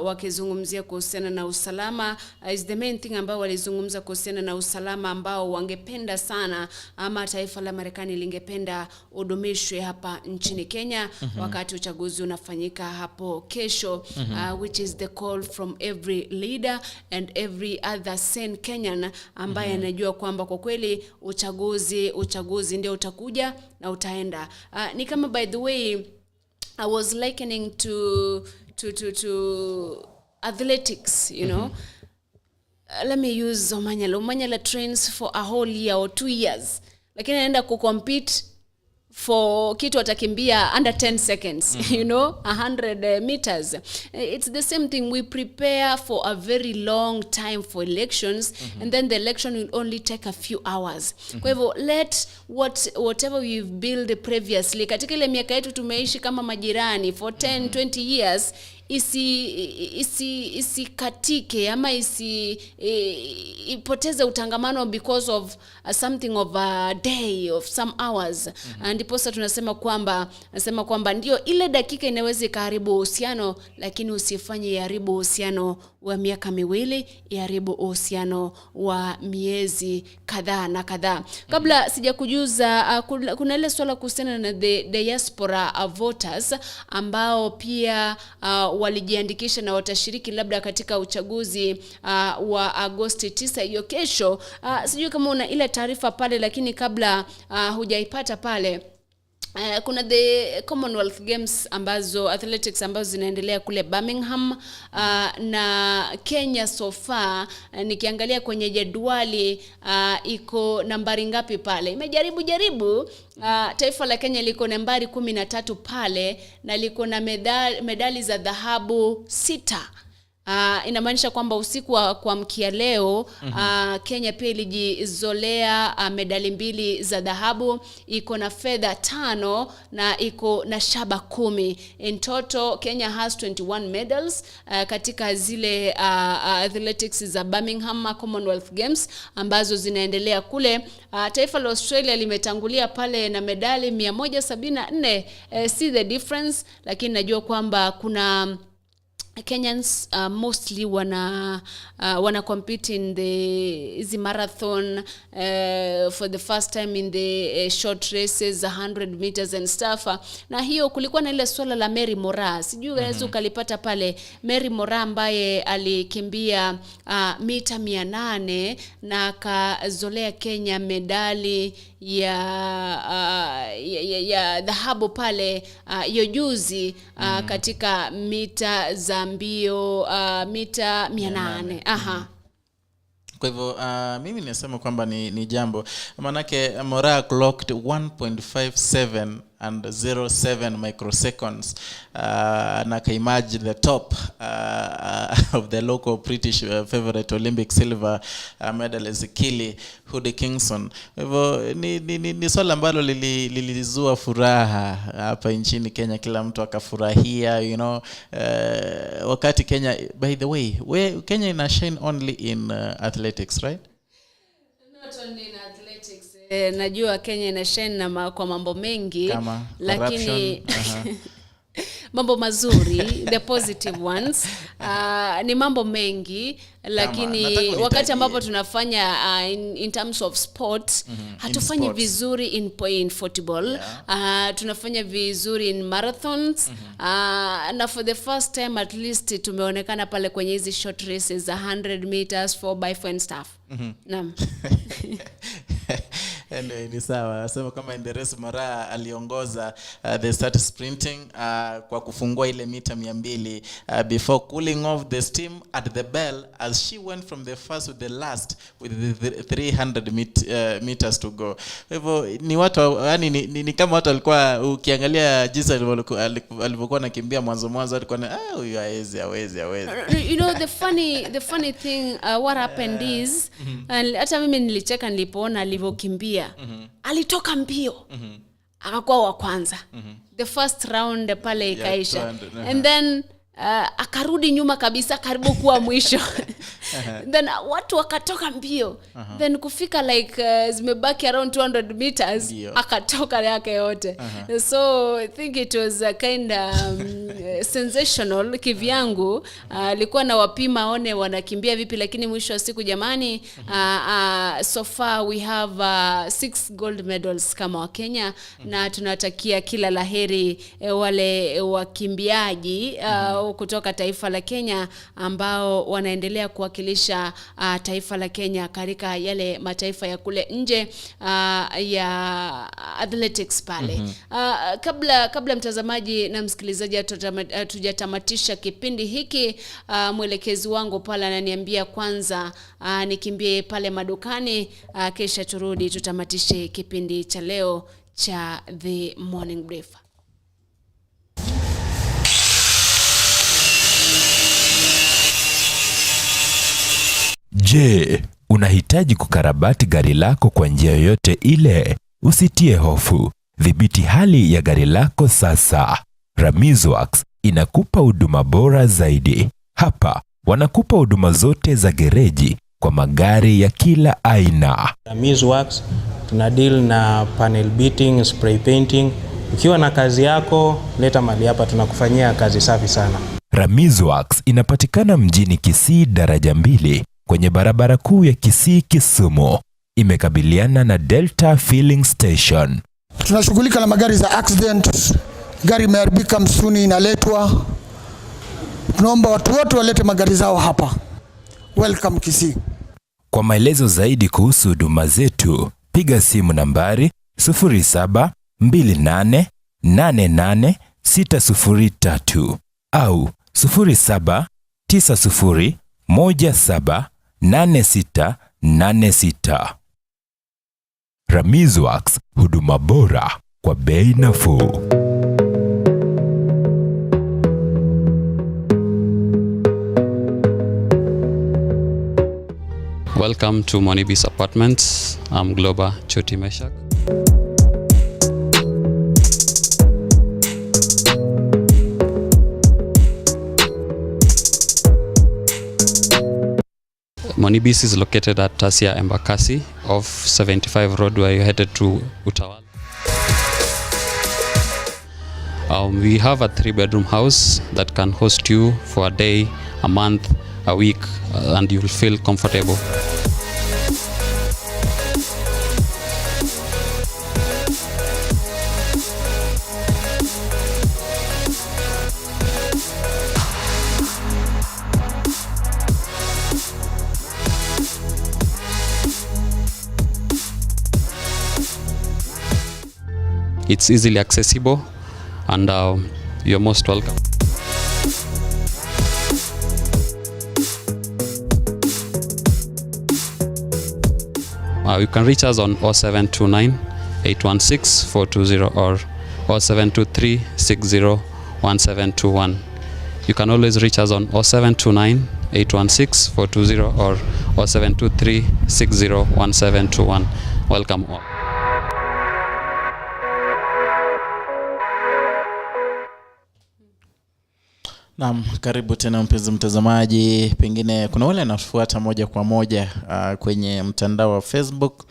wakizungumzia kuhusiana na usalama. Is the main thing ambao walizungumza kuhusiana na usalama ambao wangependa sana ama taifa la Marekani lingependa udumishwe hapa nchini Kenya wakati uchaguzi unafanyika hapo kesho, which is the call from every leader and every other sane Kenyan ambaye anajua kwamba kwa kweli uchaguzi ndio utakuja na utaenda. Ni kama, by the way, I was likening to athletics, you know. Let me use Omanyala trains for a whole year or 2 years, lakini anaenda kucompete for kitu atakimbia under 10 seconds, you know, 100 meters. It's the same thing. We prepare for a very long time for elections, and then the election will only take a few hours. Kwa hivyo, let whatever we've built previously, katika ile miaka yetu tumeishi kama majirani for 10, 20 years, isikatike ama ipoteze utangamano because of something of a day, of some hours. Ndipo sasa tunasema kwamba ndio ile dakika inaweza ikaharibu uhusiano, lakini usifanye iharibu uhusiano wa miaka miwili, iharibu uhusiano wa miezi kadhaa na kadhaa. Kabla sijakujuza, kuna ile swala kuhusiana na the diaspora voters ambao pia walijiandikisha na watashiriki labda katika uchaguzi wa Agosti 9 hiyo kesho. Sijui kama una ile taarifa pale, lakini kabla hujaipata pale, kuna the Commonwealth Games athletics ambazo zinaendelea kule Birmingham, na Kenya so far, nikiangalia kwenye jedwali, iko nambari ngapi pale? Imejaribu taifa la Kenya liko nambari 13 pale, na liko na medali za dhahabu 6. Inamaanisha kwamba usiku wa kuamkia leo, Kenya pia ilijizolea medali 2 za dhahabu, iko na fedha 5 na iko na shaba 10. In total, Kenya has 21 medals katika zile athletics za Birmingham Commonwealth Games ambazo zinaendelea kule. Taifa la Australia limetangulia pale na medali 174. See the difference, lakini najua kwamba kuna Kenyans mostly wana compete in the marathon for the first time in the short races, 100 meters and stuff. Na hiyo kulikuwa na ile swala la Mary Moraa, sijui unaweza ukalipata pale. Mary Moraa ambaye alikimbia mita 800 na akazolea Kenya medali ya dhahabu pale hiyo juzi, katika mita za mbio mita 800. Kwa hivyo mimi nasema kwamba ni jambo, manake Moraa clocked 1.57 and 07 microseconds, na kaimagine the top of the local British favorite Olympic silver medalist Kili Hude Kingston. Hivyo ni swala ambalo lilizua furaha hapa nchini Kenya, kila mtu akafurahia, you know, wakati Kenya, by the way, Kenya ina shine only in athletics, right? Not only in athletics. Najua Kenya ina shine kwa mambo mengi kama lakini mambo mazuri, the positive ones, ni mambo mengi, lakini wakati ambapo tunafanya in terms of sports, hatufanyi vizuri in football, tunafanya vizuri in marathons, na for the first time at least tumeonekana pale kwenye hizi short races, 100 meters, 4x4 and stuff. Naam. Anyway, ni sawa. Sema kama in the race Moraa aliongoza the start sprinting kwa kufungua ile mita 200 before cooling off the steam at the bell as she went from the first to the last with the 300 meters to go. Hivyo ni watu, yani ni kama watu walikuwa, ukiangalia jinsi alivyokuwa anakimbia mwanzo alikuwa na huyu hawezi. You know, the funny thing, what happened is, hata mimi nilicheka nilipoona alivyokimbia. Alitoka mbio, akakuwa wa kwanza, the first round pale ikaisha, and then akarudi nyuma kabisa karibu kuwa mwisho. Then watu wakatoka mbio. Then kufika like zimebaki around 200 meters akatoka yake yote. So I think it was a kind sensational kivyangu. Alikuwa na wapima aone wanakimbia vipi, lakini mwisho wa siku jamani, so far we have 6 gold medals kama wa Kenya, na tunatakia kila laheri wale wakimbiaji kutoka taifa la Kenya ambao wanaendelea kuwakilisha taifa la Kenya katika yale mataifa ya kule nje ya athletics pale. Kabla mtazamaji na msikilizaji hatujatamatisha kipindi hiki, mwelekezi wangu pale ananiambia kwanza nikimbie pale madukani, kisha turudi tutamatishe kipindi cha leo cha The Morning Brief. Je, unahitaji kukarabati gari lako kwa njia yoyote ile? Usitie hofu. Dhibiti hali ya gari lako sasa. Ramizworks inakupa huduma bora zaidi. Hapa wanakupa huduma zote za gereji kwa magari ya kila aina. Ramizworks tuna deal na panel beating, spray painting. Ukiwa na kazi yako, leta mali hapa, tunakufanyia kazi safi sana. Ramizworks inapatikana mjini Kisii daraja 2 kwenye barabara kuu ya Kisii Kisumu. Imekabiliana na Delta Filling Station. Tunashughulika na magari za accident. Gari imeharibika msuni inaletwa. Tunaomba watu wote walete magari zao hapa. Welcome Kisii. Kwa maelezo zaidi kuhusu huduma zetu, piga simu nambari 0728888603 au 0790178686. Ramizworks, huduma bora kwa bei nafuu. Welcome to Monibis Apartments. I'm Globa Choti Meshak. Monibis is located at Tasia Embakasi off 75 Road, where you're headed to Utawala. We have a 3-bedroom house that can host you for a day, a month, a week, and you'll feel comfortable. It's easily accessible, and you're most welcome. You can reach us on 0729 816 420 or 0723 601721. You can always reach us on 0729 816 420 or 0723 601721. Welcome all. Naam, karibu tena mpenzi mtazamaji. Pengine kuna wale wanafuata moja kwa moja kwenye mtandao wa Facebook.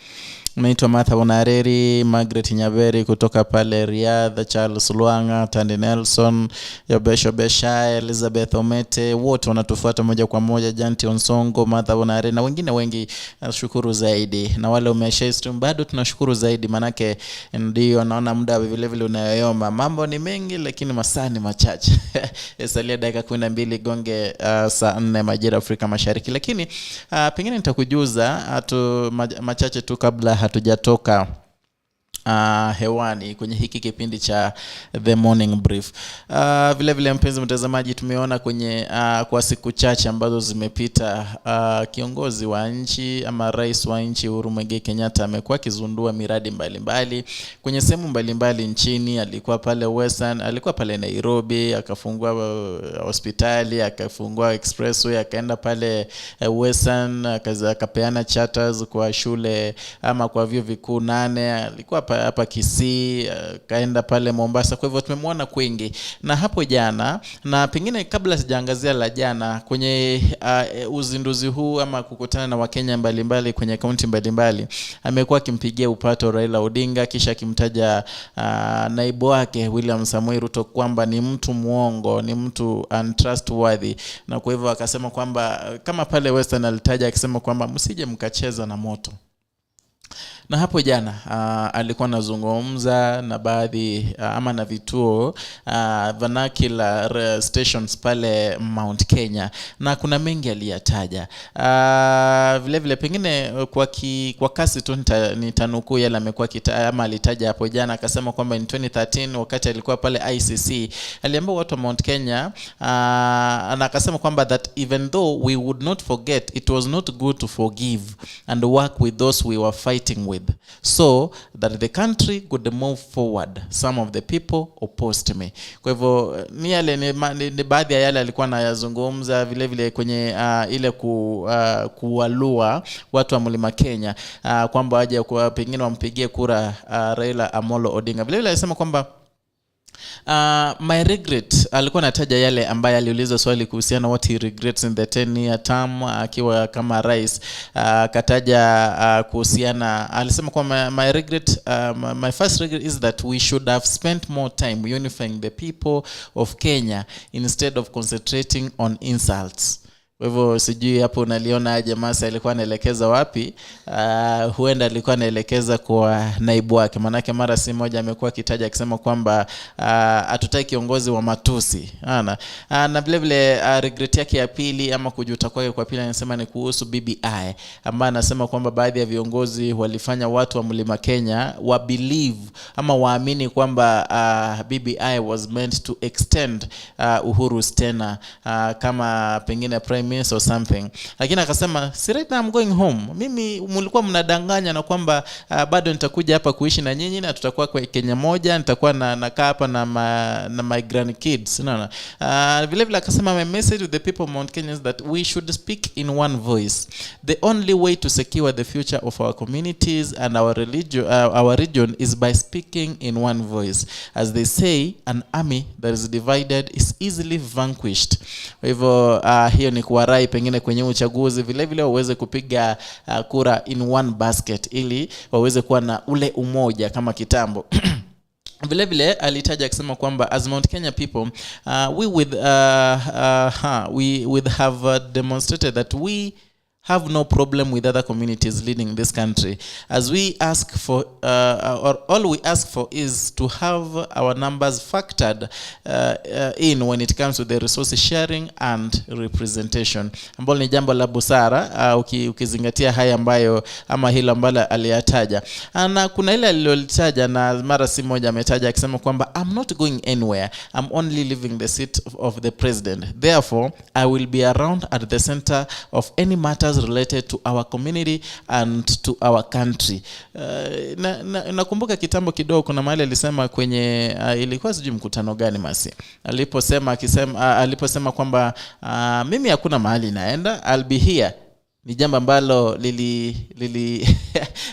Naitwa Martha Bonareri, Margaret Nyaberi kutoka pale Riyadh, Charles Luanga, Tandy Nelson, Yobesho Beshai, Elizabeth Omete, wote wanatufuata moja kwa moja, Janti Onsongo, Martha Bonareri na wengine wengi. Nashukuru zaidi. Na wale umeshare bado tunashukuru zaidi, manake ndio naona muda vile vile unayoyoma. Mambo ni mengi lakini masaa ni machache. Salia dakika 12 gonge saa 4 majira Afrika Mashariki. Lakini pengine nitakujuza machache tu kabla hatujatoka hewani kwenye hiki kipindi cha The Morning Brief. Vile vile mpenzi mtazamaji, tumeona kwenye kwa siku chache ambazo zimepita, kiongozi wa nchi ama rais wa nchi Uhuru Muigai Kenyatta amekuwa akizundua miradi mbalimbali kwenye sehemu mbalimbali nchini. Alikuwa pale Western, alikuwa pale Nairobi, akafungua hospitali, akafungua expressway, akaenda pale Western, akapeana charters kwa shule ama kwa vyuo vikuu 8. Alikuwa hapa Kisii, kaenda pale Mombasa. Kwa hivyo tumemwona kwingi. Na hapo jana, na pengine kabla sijaangazia la jana, kwenye uzinduzi huu ama kukutana na Wakenya mbalimbali kwenye kaunti mbalimbali, amekuwa akimpigia upato Raila Odinga, kisha akimtaja naibu wake William Samoei Ruto kwamba ni mtu muongo, ni mtu untrustworthy. Na kwa hivyo akasema kwamba kama pale Western alitaja akisema kwamba msije mkacheza na moto. Na hapo jana alikuwa anazungumza na baadhi ama na vituo vernacular stations pale Mount Kenya, na kuna mengi aliyataja. Vile vile pengine kwa kasi tu nitanukuu yale amekuwa ama alitaja hapo jana. Akasema kwamba in 2013 wakati alikuwa pale ICC aliambia watu wa Mount Kenya, na akasema kwamba that even though we would not forget, it was not good to forgive and work with those we were fighting with, so that the country could move forward. Some of the people opposed me. Kwa hivyo ni yale ni baadhi ya yale alikuwa anayazungumza. Vile vile kwenye ile kuwalua watu wa Mlima Kenya kwamba waje kwa pengine wampigie kura Raila Amolo Odinga. Vile vile alisema kwamba my regret, alikuwa anataja yale ambaye aliulizwa swali kuhusiana what he regrets in the 10-year term akiwa kama rais. Kataja kuhusiana, alisema kwamba my regret, my first regret is that we should have spent more time unifying the people of Kenya instead of concentrating on insults. Kwa hivyo sijui hapo unaliona aje Masa alikuwa anaelekeza wapi. Huenda alikuwa anaelekeza kwa naibu wake, manake mara si moja amekuwa akitaja akisema kwamba hatutaki kiongozi wa matusi. Na vile vile regret yake ya pili ama kujuta kwake kwa pili anasema ni kuhusu BBI, ambaye anasema kwamba baadhi ya viongozi walifanya watu wa Mlima Kenya wa believe ama waamini kwamba BBI was meant to extend Uhuru tena kama pengine prime or something. Lakini akasema si right now I'm going home. Mimi mlikuwa mnadanganya na kwamba bado nitakuja hapa kuishi na nyinyi na tutakuwa kwa Kenya moja, nitakuwa nakaa hapa na my grandkids. Vile vile akasema my message to the people of Mount Kenya is that we should speak in one voice. The only way to secure the future of our communities and our region is by speaking in one voice. As they say, an army that is divided is easily vanquished. Kwa hivyo hiyo ni kuwarai pengine kwenye uchaguzi vile vile waweze kupiga kura in one basket ili waweze kuwa na ule umoja kama kitambo. Vile vile alitaja akisema kwamba as Mount Kenya people we would have demonstrated that we have no problem with other communities leading this country, as we ask for or all we ask for is to have our numbers factored in when it comes to the resource sharing and representation, ambalo ni jambo la busara ukizingatia haya ambayo ama hilo ambalo aliyataja. Na kuna ile alilolitaja na mara si moja ametaja akisema kwamba I'm not going anywhere, I'm only leaving the seat of the president, therefore I will be around at the center of any matter related to our community and to our country. Nakumbuka kitambo kidogo kuna mahali alisema kwenye ilikuwa sijui mkutano gani Masi, aliposema kwamba mimi hakuna mahali naenda, I'll be here. Ni jambo ambalo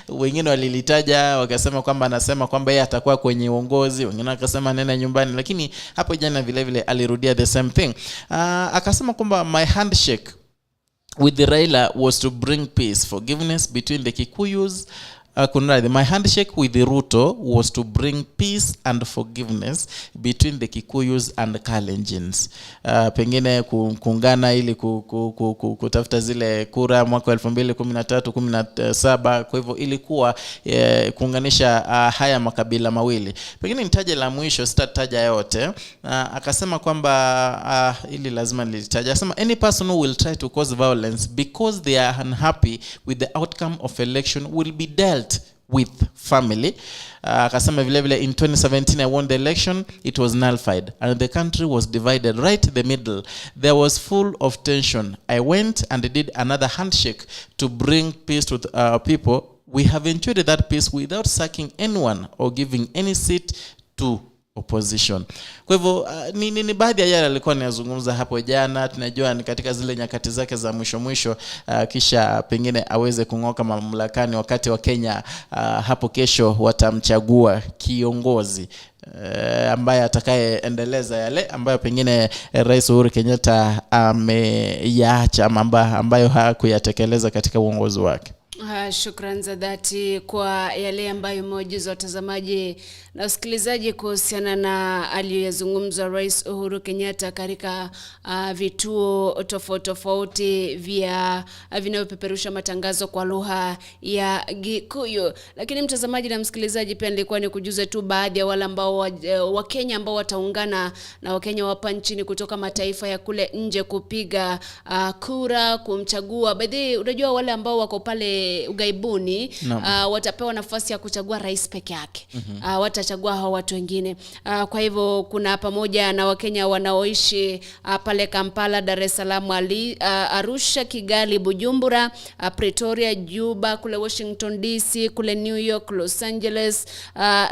wengine walilitaja wakasema kwamba anasema kwamba yeye atakuwa kwenye uongozi, wengine wakasema nenda nyumbani, lakini hapo jana vile vile alirudia the same thing. Akasema kwamba my handshake with the Raila was to bring peace, forgiveness between the Kikuyus. My handshake with the Ruto was to bring peace and forgiveness between the Kikuyus and the Kalenjins. Pengine kuungana ili kutafuta zile kura mwaka 2013-17. Kwa hivyo ilikuwa kuunganisha haya makabila mawili. Pengine nitaje la mwisho, sitataja yote. Akasema kwamba ili lazima nilitaja. Akasema any person who will try to cause violence because they are unhappy with the outcome of election will be dealt with family. Akasema vile vile in 2017 I won the election, it was nullified and the country was divided right the middle. There was full of tension. I went and did another handshake to bring peace to our people. We have ensured that peace without sacking anyone or giving any seat to opposition. Kwa hivyo ni baadhi ya yale alikuwa anazungumza hapo jana. Tunajua ni katika zile nyakati zake za mwisho kisha pengine aweze kung'oka mamlakani wakati wa Kenya hapo kesho watamchagua kiongozi ambaye atakayeendeleza yale ambayo pengine Rais Uhuru Kenyatta ameyaacha ambayo hakuyatekeleza katika uongozi wake. Shukrani za dhati kwa yale ambayo mmoja watazamaji na usikilizaji kuhusiana na aliyezungumza Rais Uhuru Kenyatta katika vituo tofauti vinavyopeperusha matangazo kwa lugha ya Gikuyu. Lakini mtazamaji na msikilizaji, pia nilikuwa nikujuze tu baadhi ya wale ambao wa Kenya ambao wataungana na Wakenya hapa nchini kutoka mataifa ya kule nje kupiga kura kumchagua. Baadhi unajua wale ambao wako pale ugaibuni watapewa nafasi ya kuchagua rais peke yake. Watachagua hao watu wengine. Kwa hivyo kuna pamoja na Wakenya wanaoishi pale Kampala, Dar es Salaam, Arusha, Kigali, Bujumbura, Pretoria, Juba, kule Washington DC, kule New York, Los Angeles,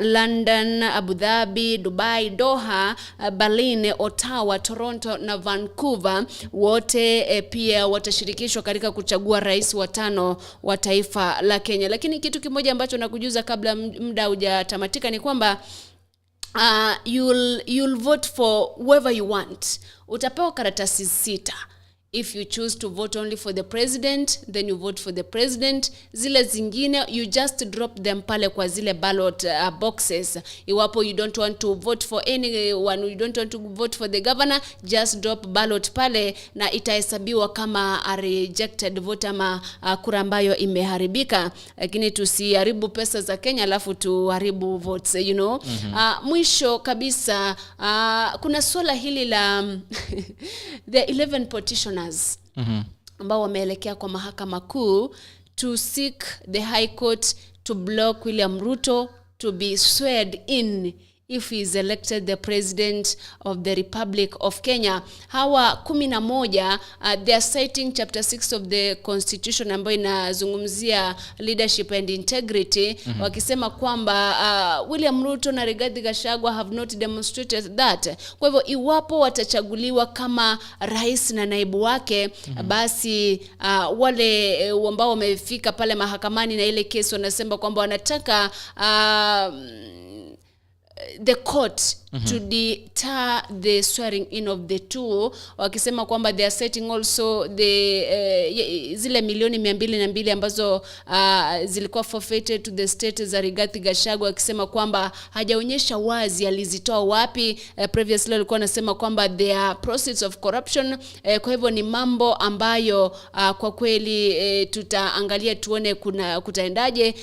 London, Abu Dhabi, Dubai, Doha, Berlin, Ottawa, Toronto na Vancouver. Wote pia watashirikishwa katika kuchagua rais wa 5 wa taifa la Kenya. Lakini kitu kimoja ambacho nakujuza kabla muda hujatamatika ni kwamba you'll vote for whoever you want. Utapewa karatasi 6. If you choose to vote only for the president, then you vote for the president. Zile zingine, you just drop them pale kwa zile ballot boxes. Iwapo you don't want to vote for anyone, you don't want to vote for the governor, just drop ballot pale na itahesabiwa kama a rejected vote ama kura ambayo imeharibika. Lakini tusiharibu pesa za Kenya alafu tuharibu votes, you know. Mwisho kabisa, kuna swala hili la the 11 petitioners ambao wameelekea kwa mahakama kuu to seek the high court to block William Ruto to be sweared in if he is elected the president of the Republic of Kenya. Hawa 11 they are citing chapter 6 of the constitution ambayo inazungumzia leadership and integrity, wakisema kwamba William Ruto na Rigathi Gachagua have not demonstrated that. Kwa hivyo iwapo watachaguliwa kama rais na naibu wake, basi wale ambao wamefika pale mahakamani na ile kesi wanasema kwamba wanataka the court to deter the swearing in of the two, wakisema kwamba they are setting also the zile milioni 202 ambazo zilikuwa forfeited to the state za Rigathi Gachagua, wakisema kwamba hajaonyesha wazi alizitoa wapi. Previously alikuwa anasema kwamba they are proceeds of corruption. Kwa hivyo ni mambo ambayo kwa kweli tutaangalia tuone kutaendaje.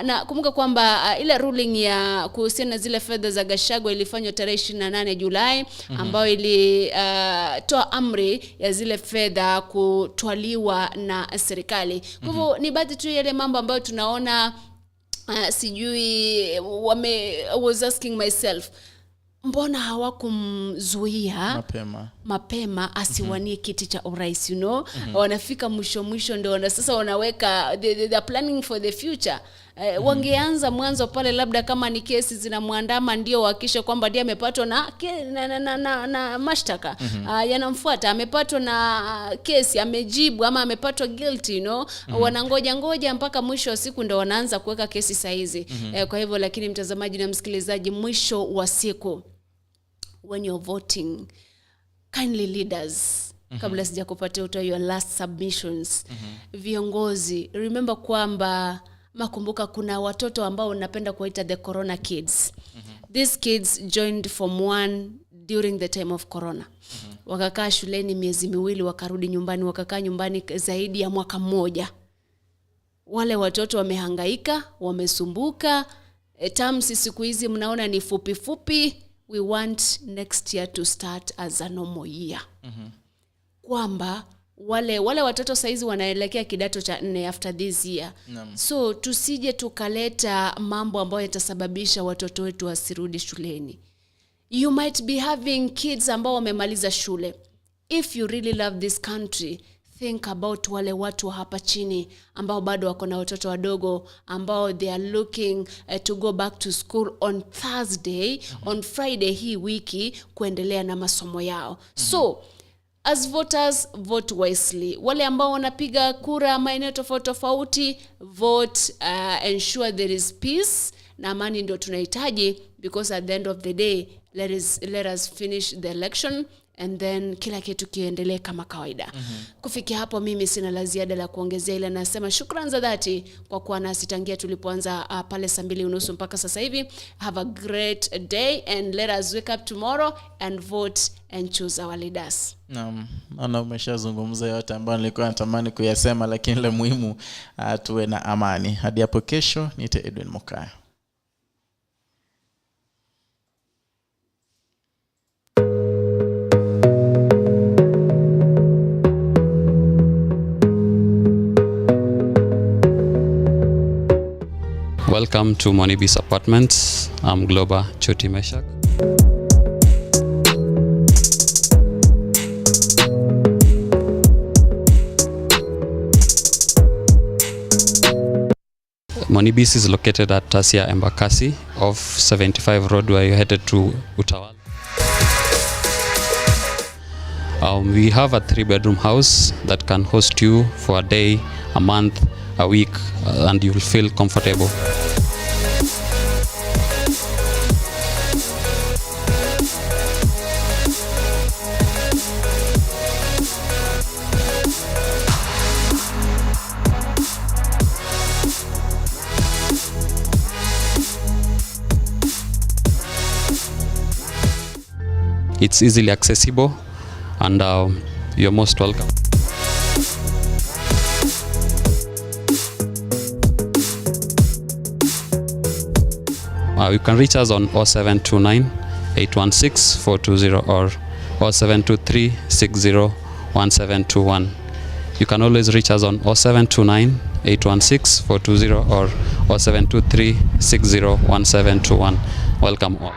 Na kumbuka kwamba ile ruling ya kuhusiana zile fedha za Gachagua ilifanywa tarehe 28 Julai ambayo ilitoa amri ya zile fedha kutwaliwa na serikali. Kwa hivyo ni baadhi tu yale mambo ambayo tunaona sijui I was asking myself, mbona hawakumzuia mapema asiwanie kiti cha urais, you know? Wanafika mwisho ndio sasa wanaweka they are planning for the future. Wangeanza mwanzo pale, labda kama ni kesi zinamwandama ndio hakisha kwamba ndiye amepatwa na mashtaka yanamfuata, amepatwa na kesi, amejibu ama amepatwa guilty, you know. Wanangoja mpaka mwisho wa siku ndio wanaanza kuweka kesi saizi. Kwa hivyo, lakini mtazamaji na msikilizaji, mwisho wa siku when you're voting, kindly leaders, kabla sijakupatia utoa your last submissions, viongozi, remember kwamba makumbuka kuna watoto ambao napenda kuwaita the corona kids. These kids joined Form 1 during the time of corona. Wakakaa shuleni miezi 2, wakarudi nyumbani, wakakaa nyumbani zaidi ya mwaka mmoja. Wale watoto wamehangaika, wamesumbuka. Terms siku hizi mnaona ni fupi. We want next year to start as a normal year. Kwamba wale watoto saizi wanaelekea kidato cha 4 after this year. So tusije tukaleta mambo ambayo yatasababisha watoto wetu wasirudi shuleni. You might be having kids ambao wamemaliza shule. If you really love this country, think about wale watu wa hapa chini ambao bado wako na watoto wadogo, ambao they are looking to go back to school on Thursday, on Friday hii wiki kuendelea na masomo yao. So as voters, vote wisely. Wale ambao wanapiga kura maeneo tofauti, vote, ensure there is peace na amani ndio tunahitaji, because at the end of the day let us finish the election and then kila kitu kiendelee kama kawaida. Kufikia hapo mimi sina la ziada la kuongezea, ila nasema shukrani za dhati kwa kuwa nasi tangia tulipoanza pale 2:30 mpaka sasa hivi. Have a great day and let us wake up tomorrow and vote and choose our leaders. Naona umeshazungumza yote ambayo nilikuwa natamani kuyasema, lakini la muhimu tuwe na amani. Hadi hapo kesho, niite Edwin Mokaya. Welcome to Monibis Apartments. I'm Globa Choti Meshak. Monibis is located at Tasia Embakasi off 75 Road, where you're headed to Utawala. We have a 3-bedroom house that can host you for a day, a month, a week, and you will feel comfortable. It's easily accessible, and you're most welcome. You can reach us on 0729 816 420 or 0723 60 1721. You can always reach us on 0729 816 420 or 0723 60 1721. Welcome all.